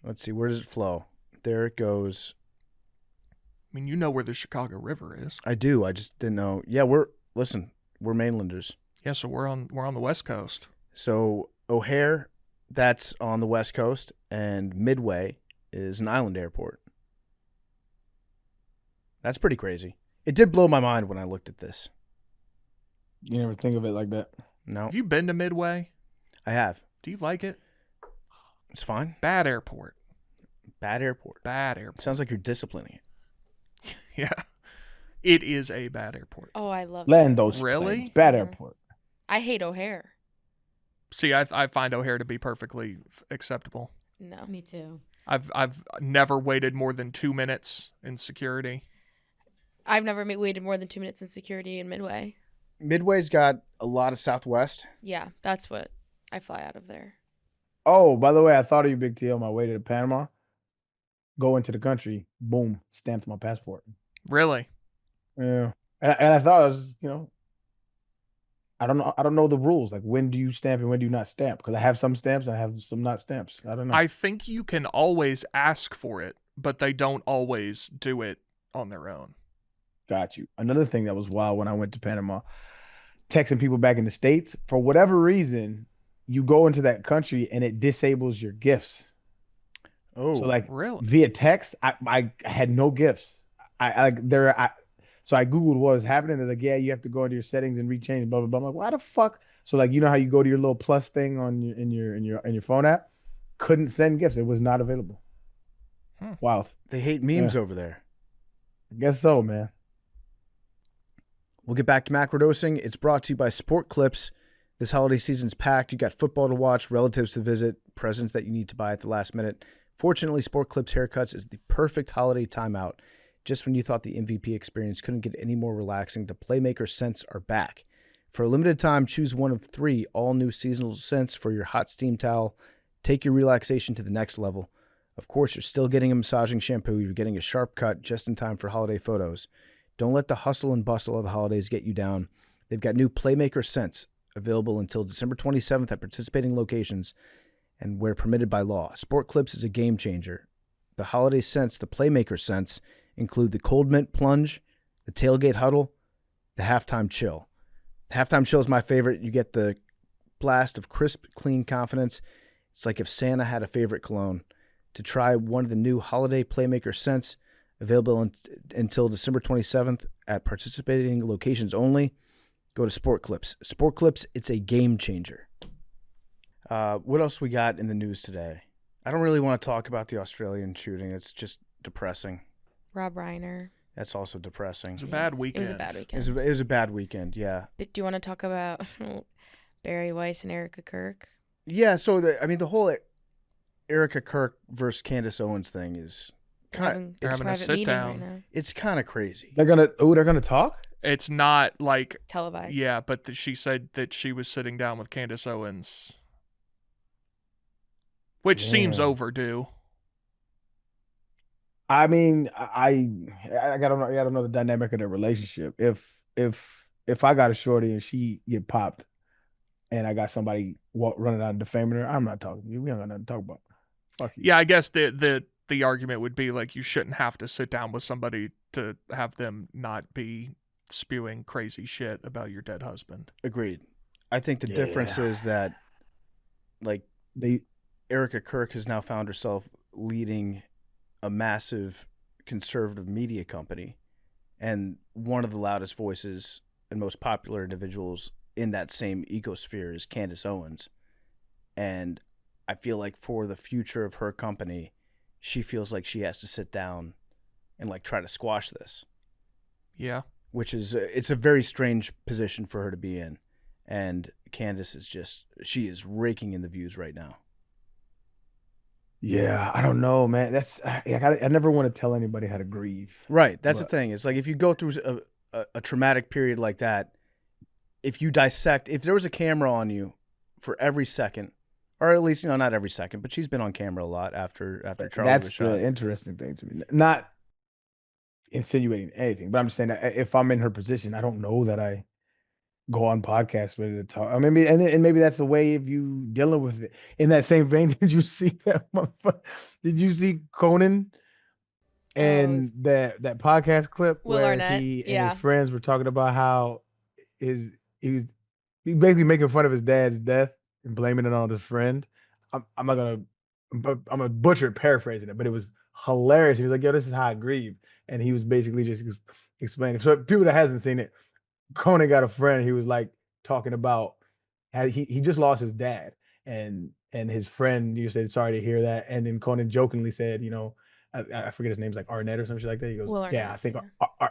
Let's see, where does it flow? There it goes. I mean, you know where the Chicago River is. I do. I just didn't know. Yeah, we're mainlanders. Yeah, so we're on the West Coast. So O'Hare, that's on the West Coast, and Midway is an island airport. That's pretty crazy. It did blow my mind when I looked at this. You never think of it like that? No. Have you been to Midway? I have. Do you like it? It's fine. Bad airport. Bad airport. Sounds like you're disciplining it. Yeah. It is a bad airport. Oh, I love Land those really planes. Bad airport. I hate O'Hare. See, I find O'Hare to be perfectly acceptable. No. Me too. I've never waited more than 2 minutes in security. I've never waited more than 2 minutes in security in Midway. Midway's got a lot of Southwest. Yeah, that's what I fly out of there. Oh, by the way, I thought of you, Big T, on my way to Panama. Go into the country, boom, stamped my passport. Really? Yeah, and I thought it was, I don't know the rules. Like, when do you stamp and when do you not stamp? Because I have some stamps and I have some not stamps. I don't know. I think you can always ask for it, but they don't always do it on their own. Got you. Another thing that was wild when I went to Panama, texting people back in the States, for whatever reason, you go into that country and it disables your gifts. Oh, so like really? Via text, I had no gifts. So I Googled what was happening. They're like, yeah, you have to go into your settings and rechange, blah, blah, blah. I'm like, why the fuck? So like, you know how you go to your little plus thing on your phone app? Couldn't send gifts. It was not available. Wow. They hate memes over there. I guess so, man. We'll get back to macrodosing. It's brought to you by Sport Clips. This holiday season's packed. You got football to watch, relatives to visit, presents that you need to buy at the last minute. Fortunately, Sport Clips haircuts is the perfect holiday timeout. Just when you thought the MVP experience couldn't get any more relaxing, the Playmaker Scents are back. For a limited time, choose one of 3 all-new seasonal scents for your hot steam towel. Take your relaxation to the next level. Of course, you're still getting a massaging shampoo. You're getting a sharp cut just in time for holiday photos. Don't let the hustle and bustle of the holidays get you down. They've got new Playmaker Scents available until December 27th at participating locations and where permitted by law. Sport Clips is a game changer. The holiday scents, the Playmaker Scents, include the Cold Mint Plunge, the Tailgate Huddle, the Halftime Chill. The Halftime Chill is my favorite. You get the blast of crisp, clean confidence. It's like if Santa had a favorite cologne. To try one of the new Holiday Playmaker Scents, available until December 27th at participating locations only, go to Sport Clips. Sport Clips, it's a game changer. What else we got in the news today? I don't really want to talk about the Australian shooting. It's just depressing. Rob Reiner. That's also depressing. It was a bad weekend. It was a bad weekend. It was a bad weekend, yeah. But do you want to talk about Barry Weiss and Erika Kirk? Yeah, so the whole Erika Kirk versus Candace Owens thing is They're having a sit down. Right now. It's kind of crazy. They're gonna talk? It's not like Televised. Yeah, but she said that she was sitting down with Candace Owens, which seems overdue. I mean, I gotta know the dynamic of their relationship. If I got a shorty and she get popped, and I got somebody running out and defaming her, I'm not talking to you. We don't got nothing to talk about. Fuck you. Yeah, I guess the argument would be like you shouldn't have to sit down with somebody to have them not be spewing crazy shit about your dead husband. Agreed. I think the difference is that, like, Erika Kirk has now found herself leading a massive conservative media company, and one of the loudest voices and most popular individuals in that same ecosphere is Candace Owens. And I feel like for the future of her company, she feels like she has to sit down and like try to squash this. Yeah. Which is, it's a very strange position for her to be in. And Candace she is raking in the views right now. Yeah, I don't know, man. I never want to tell anybody how to grieve. Right. That's the thing. It's like if you go through a traumatic period like that, if there was a camera on you for every second, or at least, not every second, but she's been on camera a lot after Charlie was shot. That's the interesting thing to me. Not insinuating anything, but I'm just saying that if I'm in her position, I don't know that I go on podcasts with her to talk. I mean, maybe that's a way of you dealing with it. In that same vein, did you see that? Did you see Conan and that podcast clip Will where Arnett, he and his friends were talking about how he was basically making fun of his dad's death and blaming it on his friend. I'm gonna butcher it, paraphrasing it, but it was hilarious. He was like, "Yo, this is how I grieve," and he was basically just explaining. So people that hasn't seen it, Conan got a friend. He was like talking about how he just lost his dad, and his friend said sorry to hear that, and then Conan jokingly said, I forget his name's like Arnett or something like that. He goes, Will Arnett, yeah, I think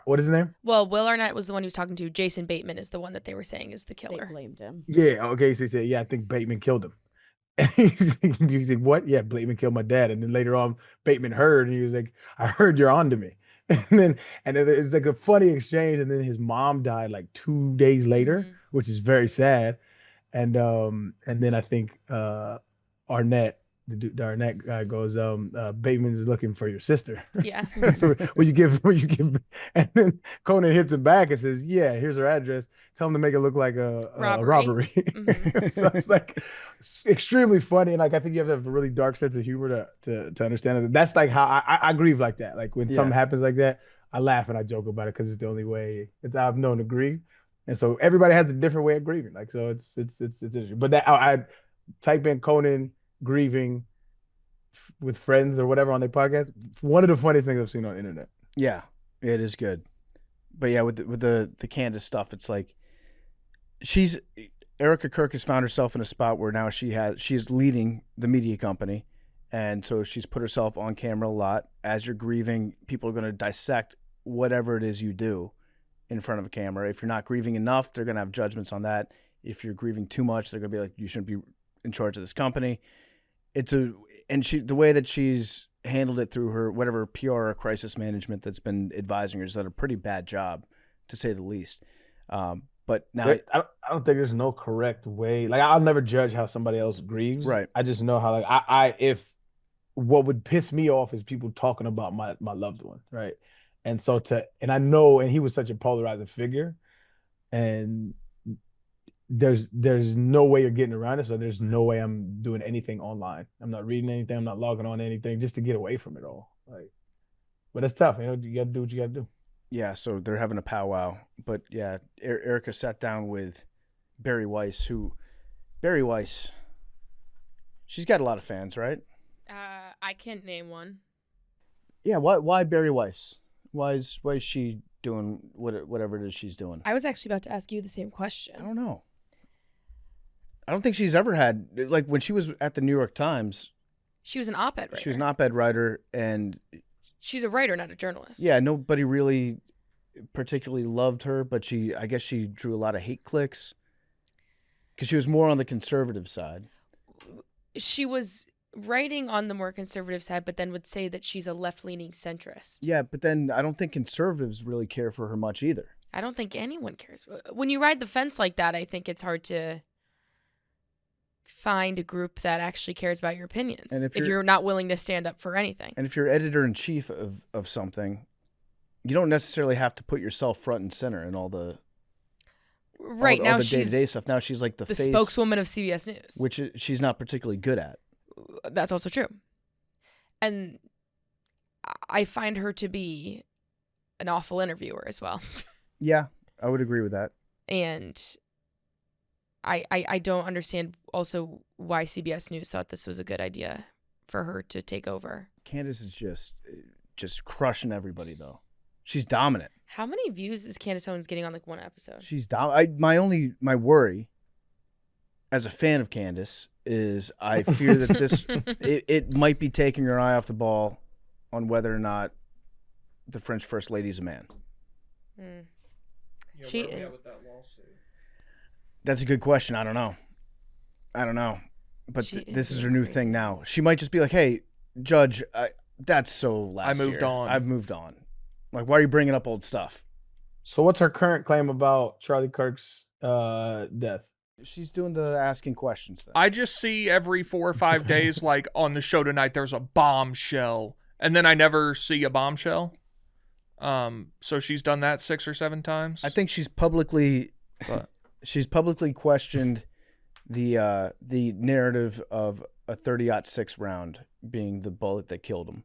what is his name? Well, Will Arnett was the one he was talking to. Jason Bateman is the one that they were saying is the They killer. blamed him. Yeah, okay. So he said, yeah, I think Bateman killed him. And he's like, what? Yeah, Bateman killed my dad. And then later on, Bateman heard, and he was like, I heard you're on to me. And then it was like a funny exchange. And then his mom died like 2 days later, which is very sad. And then I think Arnett, the Arnett guy goes, Bateman's looking for your sister. Yeah. So will you give, and then Conan hits him back and says, yeah, here's her address. Tell him to make it look like a robbery. So it's like extremely funny. And like, I think you have to have a really dark sense of humor to understand it. That's like how I grieve like that. Like when something happens like that, I laugh and I joke about it because it's the only way I've known to grieve. And so everybody has a different way of grieving. Like, so it's interesting. But that I type in Conan grieving with friends or whatever on their podcast. One of the funniest things I've seen on the internet. Yeah, it is good. But yeah, with the Candace stuff, it's like Erika Kirk has found herself in a spot where now she's leading the media company, and so she's put herself on camera a lot. As you're grieving, people are going to dissect whatever it is you do in front of a camera. If you're not grieving enough, they're going to have judgments on that. If you're grieving too much, they're going to be like, you shouldn't be in charge of this company. The way that she's handled it through her whatever PR or crisis management that's been advising her has done a pretty bad job, to say the least. But now I don't think there's no correct way. Like, I'll never judge how somebody else grieves. Right. I just know how, like, if what would piss me off is people talking about my loved one, right? And so and I know, and he was such a polarizing figure, and there's no way you're getting around it. So there's no way I'm doing anything online. I'm not reading anything. I'm not logging on anything, just to get away from it all. Like, but it's tough. You got to do what you got to do. Yeah, so they're having a powwow. But yeah, Erika sat down with Barry Weiss, she's got a lot of fans, right? I can't name one. Yeah, why Barry Weiss? Why is she doing whatever it is she's doing? I was actually about to ask you the same question. I don't know. I don't think she's ever had, like, when she was at the New York Times. She was an op-ed writer. She was an op-ed writer, and she's a writer, not a journalist. yeah, nobody really particularly loved her, but I guess she drew a lot of hate clicks because she was more on the conservative side. She was writing on the more conservative side, but then would say that she's a left-leaning centrist. Yeah, but then I don't think conservatives really care for her much either. I don't think anyone cares. When you ride the fence like that, I think it's hard to find a group that actually cares about your opinions. And if you're not willing to stand up for anything. And if you're editor-in-chief of something, you don't necessarily have to put yourself front and center in all the now the she's day-to-day stuff. Now she's like the face, spokeswoman of CBS News, which she's not particularly good at. That's also true. And I find her to be an awful interviewer as well. Yeah, I would agree with that. And I don't understand also why CBS News thought this was a good idea for her to take over. Candace is just crushing everybody, though. She's dominant. How many views is Candace Owens getting on like one episode? She's dominant. My worry as a fan of Candace is I fear that this it might be taking her eye off the ball on whether or not the French First Lady is a man. Yeah, She where are we at is. with that lawsuit? That's a good question. I don't know. But this is her new thing now. She might just be like, "Hey, Judge, that's so last I moved year. on. I've moved on. Like, why are you bringing up old stuff?" So what's her current claim about Charlie Kirk's death? She's doing the asking questions thing. I just see every 4 or 5 days, like on the show tonight, there's a bombshell, and then I never see a bombshell. So she's done that 6 or 7 times. I think she's publicly But questioned the narrative of a 30-06 round being the bullet that killed him.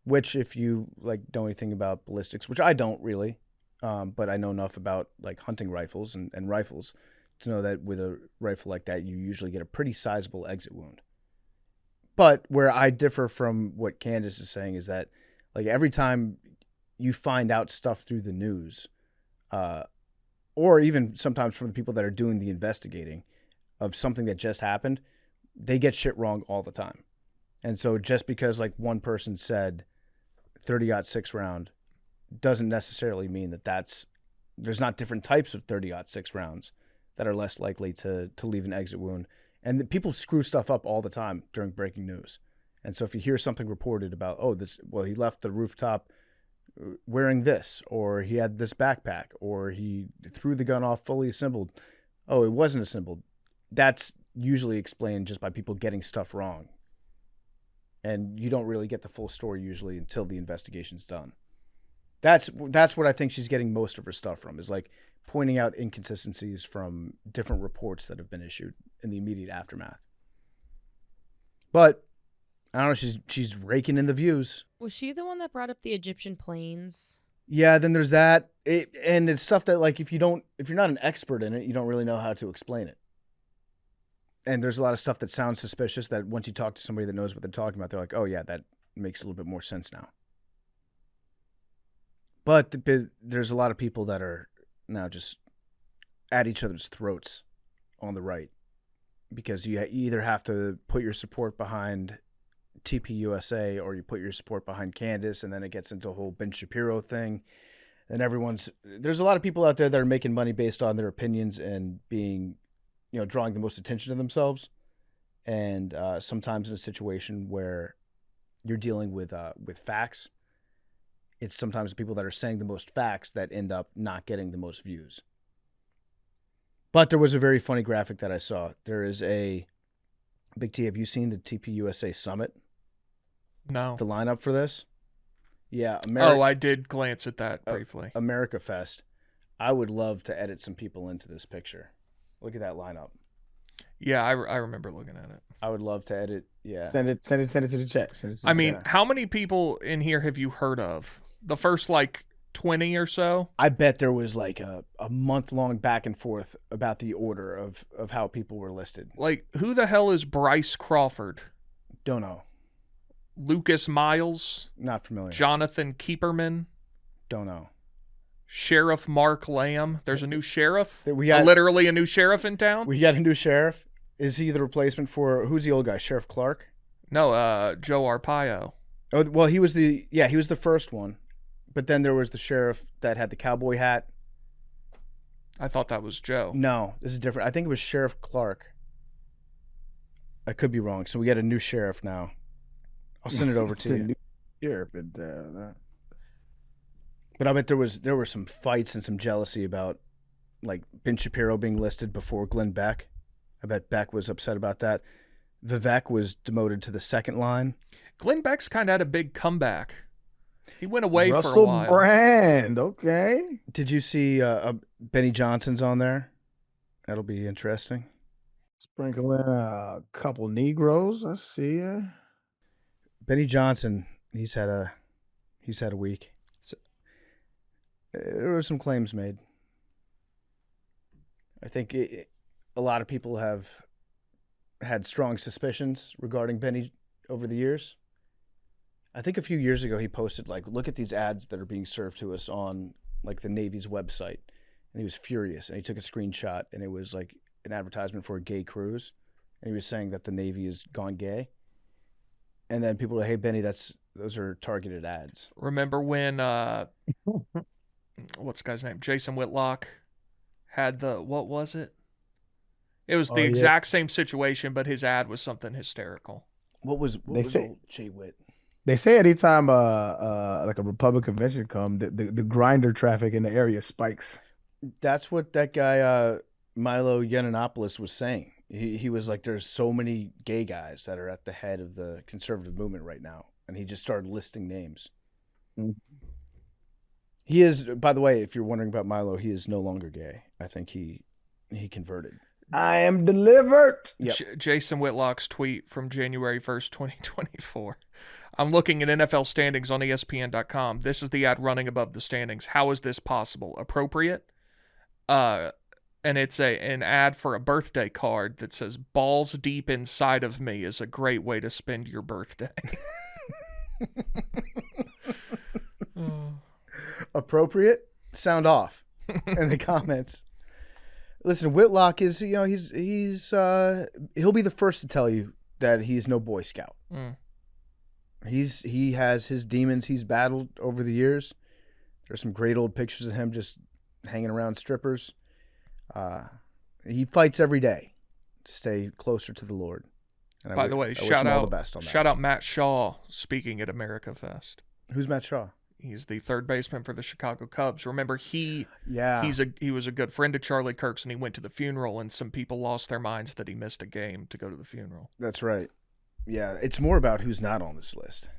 Which, if you know anything about ballistics, which I don't really, but I know enough about like hunting rifles and rifles to know that with a rifle like that, you usually get a pretty sizable exit wound. But where I differ from what Candace is saying is that, like, every time you find out stuff through the news, or even sometimes from the people that are doing the investigating of something that just happened, they get shit wrong all the time. And so just because like one person said 30-06 round doesn't necessarily mean that there's not different types of 30-06 rounds that are less likely to leave an exit wound. And people screw stuff up all the time during breaking news. And so if you hear something reported about, he left the rooftop wearing this, or he had this backpack, or he threw the gun off fully assembled. Oh, it wasn't assembled. That's usually explained just by people getting stuff wrong. And you don't really get the full story usually until the investigation's done. That's what I think she's getting most of her stuff from, is like pointing out inconsistencies from different reports that have been issued in the immediate aftermath. But I don't know, she's raking in the views. Was she the one that brought up the Egyptian planes? Yeah, then there's that. And it's stuff that, like, if you're not an expert in it, you don't really know how to explain it. And there's a lot of stuff that sounds suspicious that once you talk to somebody that knows what they're talking about, they're like, oh yeah, that makes a little bit more sense now. But there's a lot of people that are now just at each other's throats on the right because you either have to put your support behind TPUSA or you put your support behind Candace, and then it gets into a whole Ben Shapiro thing. And there's a lot of people out there that are making money based on their opinions and being, drawing the most attention to themselves. And sometimes in a situation where you're dealing with facts, it's sometimes the people that are saying the most facts that end up not getting the most views. But there was a very funny graphic that I saw. There is a Big T. Have you seen the TPUSA Summit? No. The lineup for this? Yeah. I did glance at that briefly. America Fest. I would love to edit some people into this picture. Look at that lineup. Yeah, I remember looking at it. I would love to edit. Yeah. Send it to the chat. How many people in here have you heard of? The first 20 or so? I bet there was a month-long back and forth about the order of how people were listed. Who the hell is Bryce Crawford? Don't know. Lucas Miles? Not familiar. Jonathan Keeperman? Don't know. Sheriff Mark Lamb? There's a new sheriff? Literally a new sheriff in town? We got a new sheriff? Is he the replacement for, who's the old guy, Sheriff Clark? No, Joe Arpaio. Oh, well, he was the first one. But then there was the sheriff that had the cowboy hat. I thought that was Joe. No, this is different. I think it was Sheriff Clark. I could be wrong. So we got a new sheriff now. I'll send it over to you. New sheriff, but I bet there were some fights and some jealousy about Ben Shapiro being listed before Glenn Beck. I bet Beck was upset about that. Vivek was demoted to the second line. Glenn Beck's kind of had a big comeback. He went away for a Russell while. Brand, okay. Did you see Benny Johnson's on there? That'll be interesting. Sprinkle in a couple Negroes. I see ya. Benny Johnson, he's had a week. There were some claims made. I think a lot of people have had strong suspicions regarding Benny over the years. I think a few years ago he posted look at these ads that are being served to us on the Navy's website, and he was furious. And he took a screenshot, and it was an advertisement for a gay cruise, and he was saying that the Navy has gone gay. And then people were, hey Benny, those are targeted ads. Remember when what's the guy's name? Jason Whitlock had what was it? It was the exact same situation, but his ad was something hysterical. What was old Jay Witt? They say anytime a Republican convention come, the grinder traffic in the area spikes. That's what that guy Milo Yiannopoulos was saying. He was like, there's so many gay guys that are at the head of the conservative movement right now, and he just started listing names. Mm-hmm. He is, by the way, if you're wondering about Milo, he is no longer gay. I think he converted. I am delivered. Yep. Jason Whitlock's tweet from January 1st, 2024. I'm looking at NFL standings on ESPN.com. This is the ad running above the standings. How is this possible? Appropriate? And it's an ad for a birthday card that says, balls deep inside of me is a great way to spend your birthday. Appropriate? Sound off in the comments. Listen, Whitlock is, he'll be the first to tell you that he's no Boy Scout. Mm. He has his demons he's battled over the years. There's some great old pictures of him just hanging around strippers. He fights every day to stay closer to the Lord. And by the way, shout out Matt Shaw speaking at America Fest. Who's Matt Shaw? He's the third baseman for the Chicago Cubs. Remember, he was a good friend of Charlie Kirk's, and he went to the funeral, and some people lost their minds that he missed a game to go to the funeral. That's right. Yeah, it's more about who's not on this list.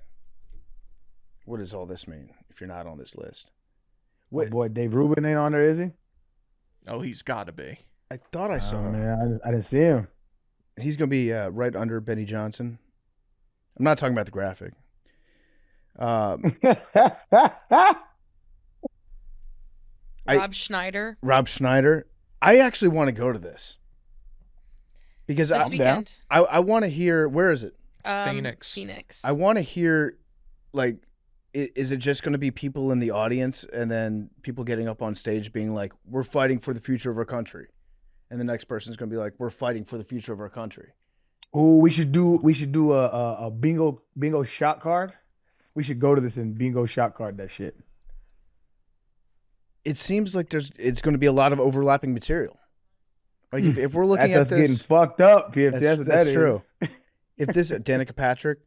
What does all this mean if you're not on this list? What boy, Dave Rubin ain't on there, is he? Oh, he's got to be. I thought I saw him. Man, I didn't see him. He's going to be right under Benny Johnson. I'm not talking about the graphic. Rob Schneider. Rob Schneider. I actually want to go to this. Because this weekend. I want to hear, where is it? Phoenix. Phoenix. I want to hear, is it just going to be people in the audience and then people getting up on stage being like, we're fighting for the future of our country? And the next person's going to be like, we're fighting for the future of our country. Oh, we should do a bingo shot card. We should go to this and bingo shot card that shit. It seems like it's going to be a lot of overlapping material. Like if we're looking That's at us this, getting fucked up. PFT, that's true. If this, Danica Patrick,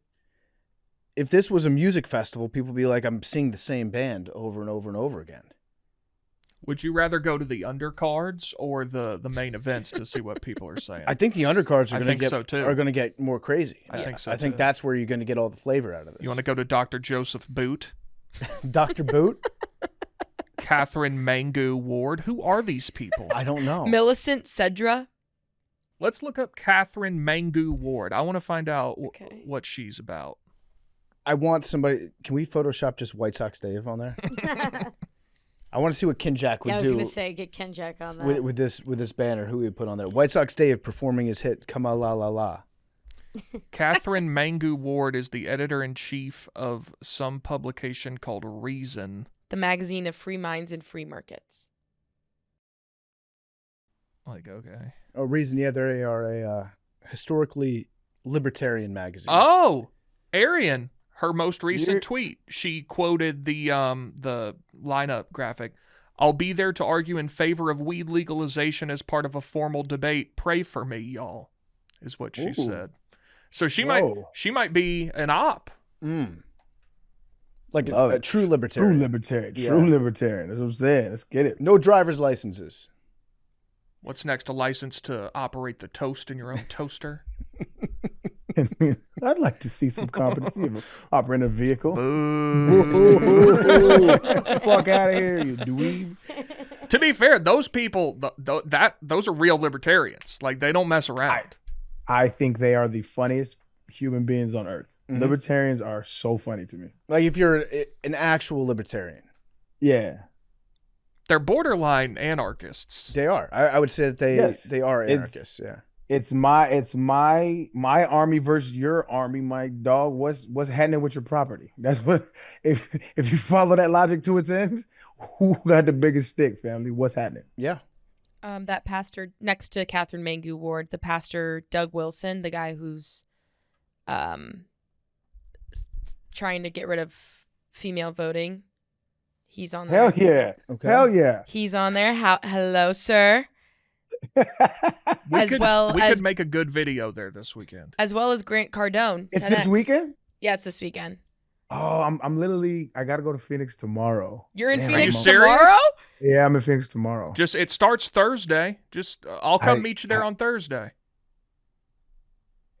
if this was a music festival, people would be like, I'm seeing the same band over and over and over again. Would you rather go to the undercards or the main events to see what people are saying? I think the undercards are going to get more crazy. I think so. I think that's where you're going to get all the flavor out of this. You want to go to Dr. Joseph Boot, Dr. Boot, Catherine Mangu Ward. Who are these people? I don't know. Millicent Cedra. Let's look up Catherine Mangu Ward. I want to find out what she's about. I want somebody. Can we Photoshop just White Sox Dave on there? I want to see what Ken Jack would do. I was going to say, get Ken Jack on that. With this banner, who he would put on there. White Sox Dave performing his hit, Come La La La. Catherine Mangu Ward is the editor-in-chief of some publication called Reason. The magazine of free minds and free markets. Like, okay. Oh, Reason, yeah, they are a historically libertarian magazine. Oh, Arian. Her most recent tweet, she quoted the lineup graphic. I'll be there to argue in favor of weed legalization as part of a formal debate. Pray for me, y'all, is what she said. So she might be an op. Like a true libertarian. True libertarian. That's what I'm saying. Let's get it. No driver's licenses. What's next? A license to operate the toast in your own toaster? I'd like to see some competency of operating a vehicle. Boo. Fuck out of here, you dweeb. To be fair, those people, those are real libertarians. Like, they don't mess around. I think they are the funniest human beings on earth. Mm-hmm. Libertarians are so funny to me. Like, if you're an actual libertarian. Yeah. They're borderline anarchists. They are. I would say that they are anarchists. It's my army versus your army, my dog. What's happening with your property? That's what. If you follow that logic to its end, who got the biggest stick, family? What's happening? Yeah. That pastor next to Catherine Mangu Ward, the pastor Doug Wilson, the guy who's trying to get rid of female voting. He's on there. Hell yeah. Okay. Hell yeah. He's on there. Hello, sir. We could make a good video there this weekend. As well as Grant Cardone. It's 10X. this weekend? Yeah, it's this weekend. Oh, I'm literally, I got to go to Phoenix tomorrow. You're in Are Phoenix you serious? tomorrow? Yeah, I'm in Phoenix tomorrow. It starts Thursday. I'll come meet you there on Thursday.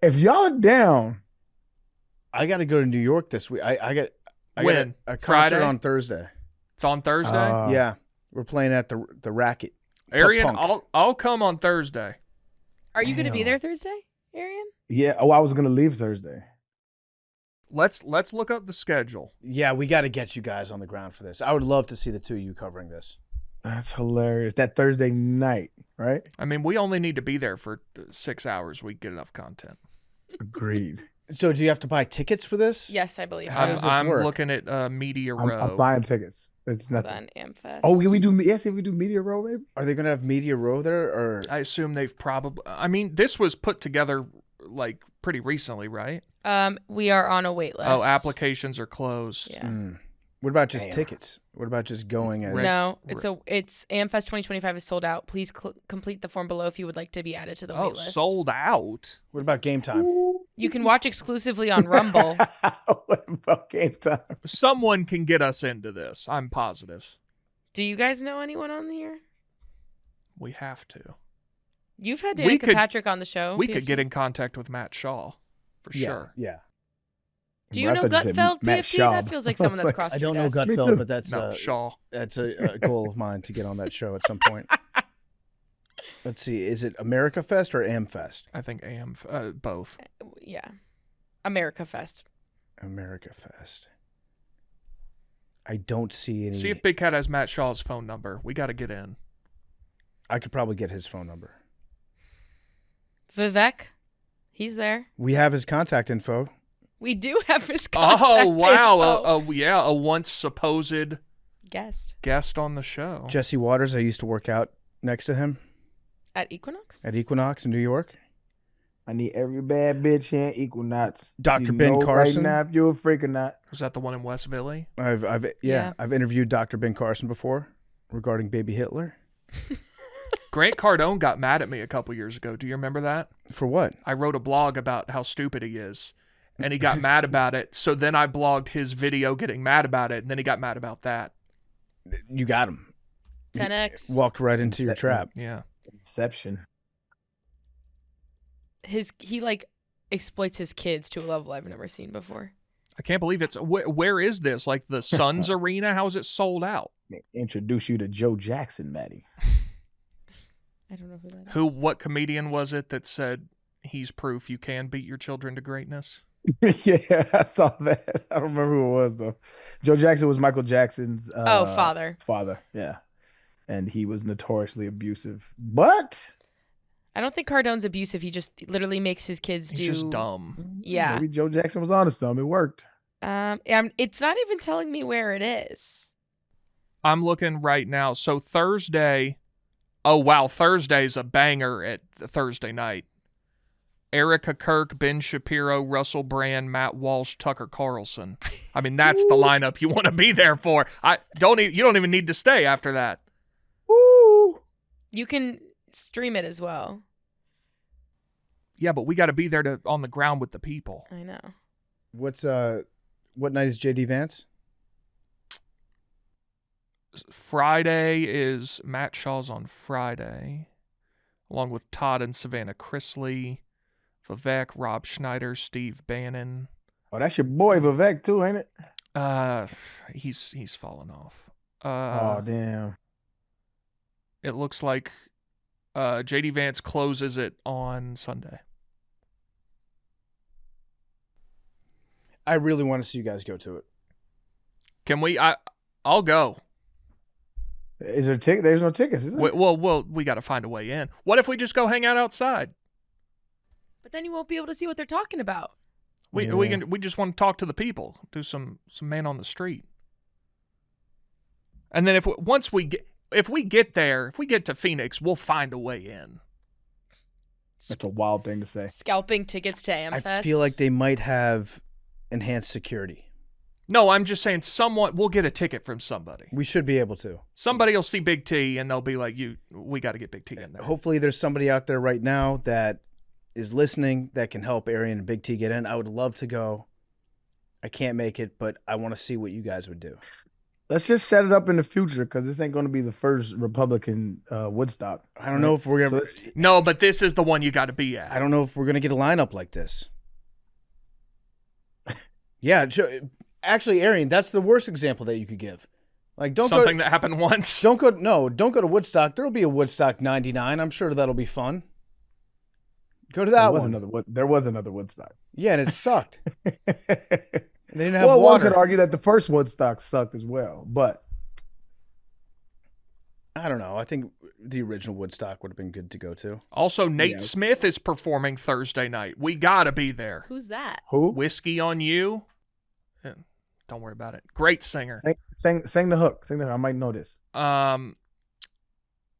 If y'all are down. I got to go to New York this week. I got a concert Friday? on Thursday. It's on Thursday? Yeah. We're playing at the Racket. Arian, I'll come on Thursday. Are you going to be there Thursday, Arian? Yeah. Oh, I was going to leave Thursday. Let's look up the schedule. Yeah, we got to get you guys on the ground for this. I would love to see the two of you covering this. That's hilarious. That Thursday night, right? I mean, we only need to be there for 6 hours. We get enough content. Agreed. So do you have to buy tickets for this? Yes, I believe so. How does this I'm work? looking at Media Row. I'm buying tickets. It's nothing. Hold on, Amfest. Oh, we do Media Row, baby? Are they going to have Media Row there? Or I assume they've probably... I mean, this was put together, like, pretty recently, right? We are on a wait list. Oh, applications are closed. Yeah. What about just tickets? What about just going as... No, it's Amfest 2025 is sold out. Please complete the form below if you would like to be added to the wait list. Sold out? What about Game Time? You can watch exclusively on Rumble. What about Game Time? Someone can get us into this. I'm positive. Do you guys know anyone on here? We have to. You've had Danica Patrick on the show. We could get in contact with Matt Shaw, for sure. Yeah. Do you know Gutfeld, PFT? That feels like someone that's crossed I don't know your desk. Gutfeld, but that's Shaw. That's a goal of mine to get on that show at some point. Let's see. Is it America Fest or Amfest? I think both. Yeah. America Fest. America Fest. I don't see any. See if Big Cat has Matt Shaw's phone number. We got to get in. I could probably get his phone number. Vivek, he's there. We have his contact info. We do have his contact Oh, wow. info. Yeah, a once supposed Guest on the show. Jesse Waters, I used to work out next to him at Equinox. at Equinox in New York. I need every bad bitch here in Equinox. Dr. You Ben know Carson. right now if you're a freak or not. Was that the one in West Philly? Yeah. I've interviewed Dr. Ben Carson before regarding baby Hitler. Grant Cardone got mad at me a couple years ago. Do you remember that? For what? I wrote a blog about how stupid he is, and he got mad about it. So then I blogged his video getting mad about it, and then he got mad about that. You got him. 10X. Walked right into your trap. Yeah. Inception. He like exploits his kids to a level I've never seen before. I can't believe it's. Where is this? Like the Suns Arena? How is it sold out? Introduce you to Joe Jackson, Maddie. I don't know who that is. What comedian was it that said he's proof you can beat your children to greatness? Yeah, I saw that. I don't remember who it was though. Joe Jackson was Michael Jackson's father. Father, yeah. And he was notoriously abusive. But I don't think Cardone's abusive. He just literally makes his kids He's do. just dumb. Yeah. maybe Joe Jackson was onto something. It worked. It's not even telling me where it is. I'm looking right now. So Thursday. Oh, wow. Thursday's a banger at Thursday night. Erika, Kirk, Ben Shapiro, Russell Brand, Matt Walsh, Tucker Carlson. I mean, that's the lineup you want to be there for. You don't even need to stay after that. Woo! You can stream it as well. Yeah, but we got to be there on the ground with the people. I know. What night is JD Vance? Friday is Matt Shaw's on Friday, along with Todd and Savannah Chrisley, Vivek, Rob Schneider, Steve Bannon. Oh, that's your boy Vivek too, ain't it? He's fallen off. Oh, damn. It looks like JD Vance closes it on Sunday. I really want to see you guys go to it. Can we? I'll go. Is there ticket? There's no tickets, is there? Well, we got to find a way in. What if we just go hang out outside? But then you won't be able to see what they're talking about. We just want to talk to the people, do some man on the street, and then if we get to Phoenix, we'll find a way in. That's a wild thing to say. Scalping tickets to Amfest. I feel like they might have enhanced security. No, I'm just saying we'll get a ticket from somebody. We should be able to. Somebody will see Big T and they'll be like, we got to get Big T in there. Hopefully there's somebody out there right now that is listening that can help Arian and Big T get in. I would love to go. I can't make it, but I want to see what you guys would do. Let's just set it up in the future because this ain't going to be the first Republican Woodstock. I don't know if we're going to... No, but this is the one you got to be at. I don't know if we're going to get a lineup like this. Yeah, actually, Arian, that's the worst example that you could give. Like, don't something that happened once. Don't go to Woodstock. There'll be a Woodstock 99. I'm sure that'll be fun. Go to that one. There was another Woodstock. Yeah, and it sucked. They didn't have water. One could argue that the first Woodstock sucked as well, but I don't know. I think the original Woodstock would have been good to go to. Also, Nate Smith is performing Thursday night. We gotta be there. Who's that? Who? Whiskey on You. Don't worry about it. Great singer. Sing the hook. Sing the hook. I might know this.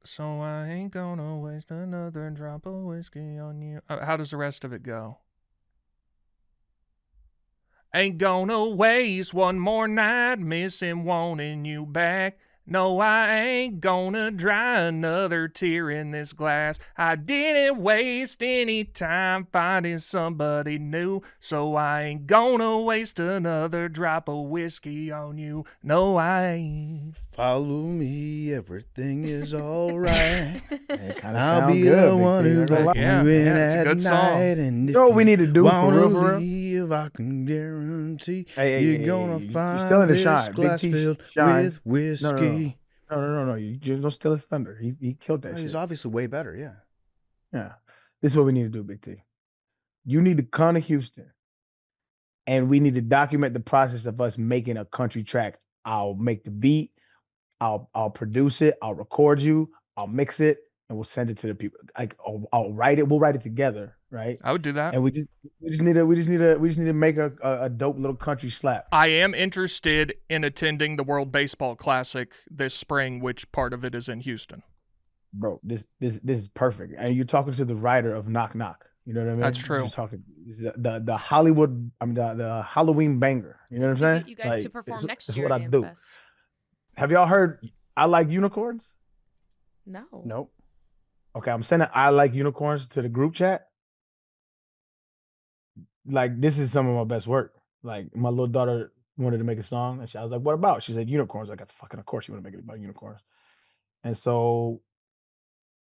So I ain't gonna waste another drop of whiskey on you. How does the rest of it go? Ain't gonna waste one more night missing wanting you back. No, I ain't gonna dry another tear in this glass. I didn't waste any time finding somebody new, so I ain't gonna waste another drop of whiskey on you. No, I ain't. Follow me, everything is all right. I'll be the one who let you in at night. And you know what we need to do for real? I can guarantee you're gonna find still in the this shine. glass Big T filled shine. with whiskey. No. You just don't steal his thunder. He killed that shit. He's obviously way better, yeah. Yeah. This is what we need to do, Big T. You need to come to Houston, and we need to document the process of us making a country track. I'll make the beat. I'll produce it. I'll record you. I'll mix it, and we'll send it to the people. Like I'll write it. We'll write it together, right? I would do that. And we just need to make a dope little country slap. I am interested in attending the World Baseball Classic this spring, which part of it is in Houston. Bro, this is perfect. And you're talking to the writer of Knock Knock. You know what I mean? That's true. You're talking the Hollywood, the Halloween banger. You know what I'm saying? You guys to perform next That's year. what I at do. Fest. Have y'all heard I Like Unicorns? No. Nope. Okay, I'm sending I Like Unicorns to the group chat. Like, this is some of my best work. Like, my little daughter wanted to make a song, and I was like, "What about?" She said, "Unicorns." Like, fucking, of course you want to make it about unicorns. And so,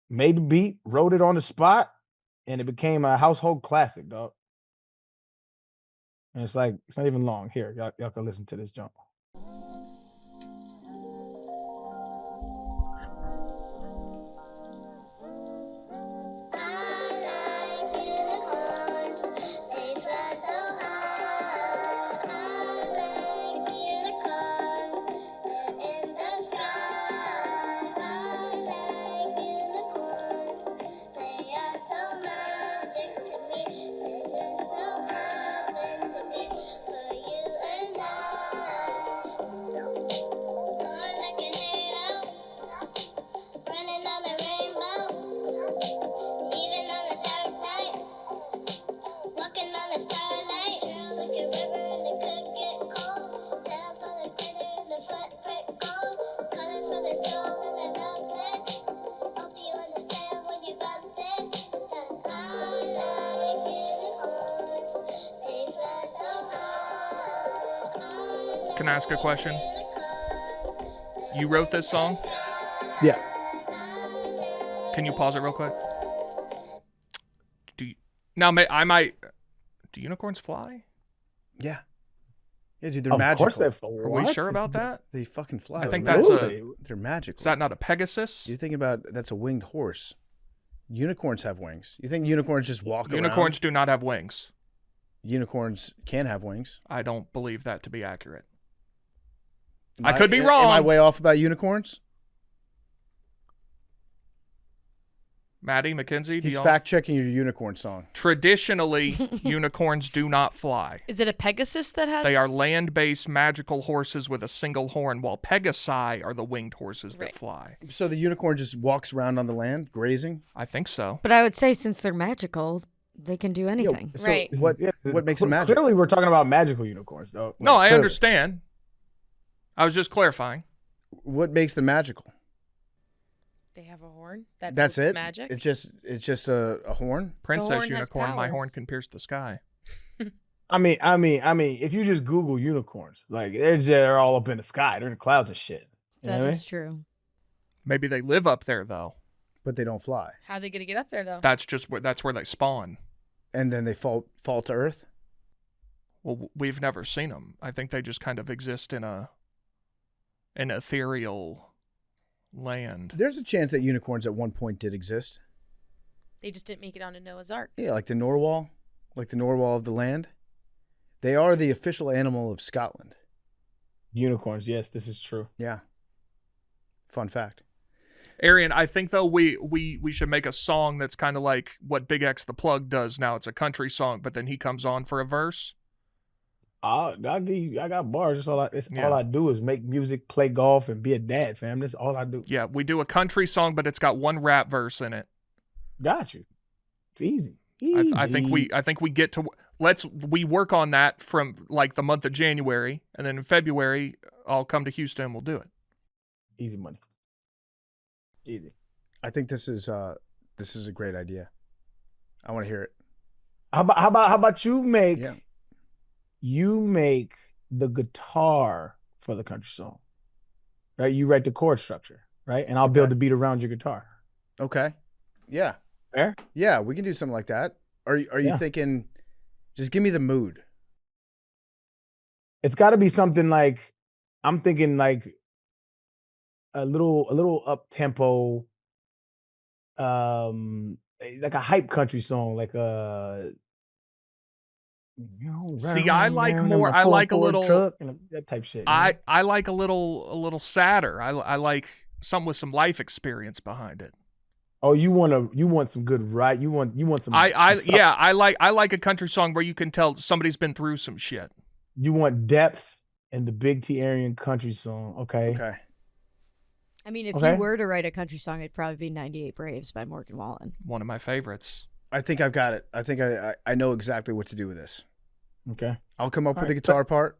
made the beat, wrote it on the spot, and it became a household classic, dog. And it's like, it's not even long. Here, y'all can listen to this jump. Can I ask a question? You wrote this song? Yeah. Can you pause it real quick? I might. Do unicorns fly? Yeah. Yeah, dude, they're Of magical. course they Are we sure about that? They fucking fly. I think They're that's magical. They're magical. Is that not a Pegasus? You think about that's a winged horse. Unicorns have wings. You think unicorns just walk around? Unicorns do not have wings. Unicorns can have wings. I don't believe that to be accurate. Am I could be wrong. Am I way off about unicorns? Maddie, Mackenzie, He's fact checking your unicorn song. Traditionally, unicorns do not fly. Is it a Pegasus that has? They are land-based magical horses with a single horn, while Pegasi are the winged horses that fly. So the unicorn just walks around on the land, grazing? I think so. But I would say since they're magical, they can do anything. So Right. What makes them magical? Clearly, we're talking about magical unicorns, though. No, I Clearly. understand. I was just clarifying. What makes them magical? They have a horn. That's That's it. Magic. It's just a horn. Princess horn has unicorn, my horn powers. can pierce the sky. I mean, if you just Google unicorns, like they're all up in the sky, they're in the clouds and shit. You know That what I is true. Maybe they live up there though. But they don't fly. How are they gonna get up there though? That's where they spawn. And then they fall to earth. Well, we've never seen them. I think they just kind of exist in an ethereal land. There's a chance that unicorns at one point did exist. They just didn't make it onto Noah's Ark. Yeah, like the narwhal of the land. They are the official animal of Scotland. Unicorns, yes, this is true. Yeah. Fun fact. Arian, I think though we should make a song that's kind of like what Big X the Plug does now. It's a country song, but then he comes on for a verse. I got bars. All I do is make music, play golf, and be a dad, fam. That's all I do. Yeah, we do a country song, but it's got one rap verse in it. Got you. It's easy. I think we get to we work on that from like the month of January, and then in February I'll come to Houston and we'll do it. Easy money. Easy. I think this is a great idea. I want to hear it. How about you make Yeah. you make the guitar for the country song, right? You write the chord structure, right? And I'll build the beat around your guitar. Okay. Yeah. Fair? Yeah, we can do something like that. Are you Yeah. thinking? Just give me the mood. It's got to be something like, I'm thinking like a little up tempo, like a hype country song, like a. See, I like more. I like a little truck and that type shit. I like a little sadder. I like something with some life experience behind it. Oh, you want some good right? You want some. I like a country song where you can tell somebody's been through some shit. You want depth in the Big T Arian country song. Okay. Okay. I mean, if you were to write a country song, it'd probably be 98 Braves by Morgan Wallen. One of my favorites. I think I've got it. I think I know exactly what to do with this. Okay. I'll come up with the guitar part.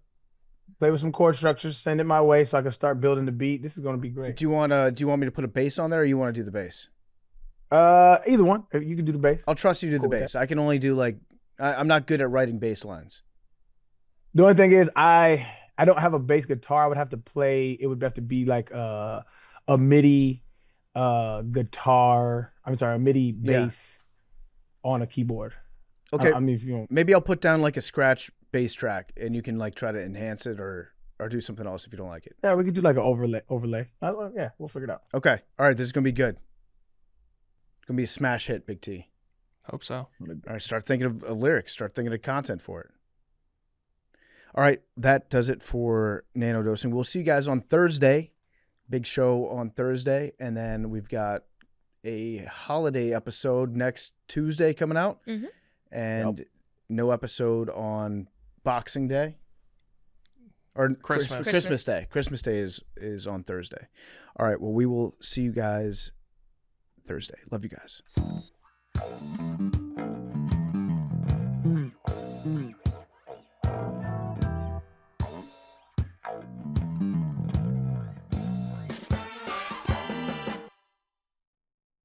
Play with some chord structures. Send it my way so I can start building the beat. This is going to be great. Do you want me to put a bass on there, or you want to do the bass? Either one. You can do the bass. I'll trust you to do the bass. I can only do I'm not good at writing bass lines. The only thing is I don't have a bass guitar. I would have to play. It would have to be like a MIDI guitar. I'm sorry, a MIDI bass on a keyboard. Okay. I mean, if you don't. Maybe I'll put down like a scratch bass track, and you can like try to enhance it or do something else if you don't like it. Yeah, we could do like an overlay. Yeah, we'll figure it out. Okay. All right. This is gonna be good. It's gonna be a smash hit, Big T. Hope so. All right. Start thinking of lyrics. Start thinking of content for it. All right. That does it for Nano Dosing. We'll see you guys on Thursday. Big show on Thursday, and then we've got a holiday episode next Tuesday coming out, and no episode on Boxing Day or Christmas Day. Christmas Day is on Thursday. All right. Well, we will see you guys Thursday. Love you guys.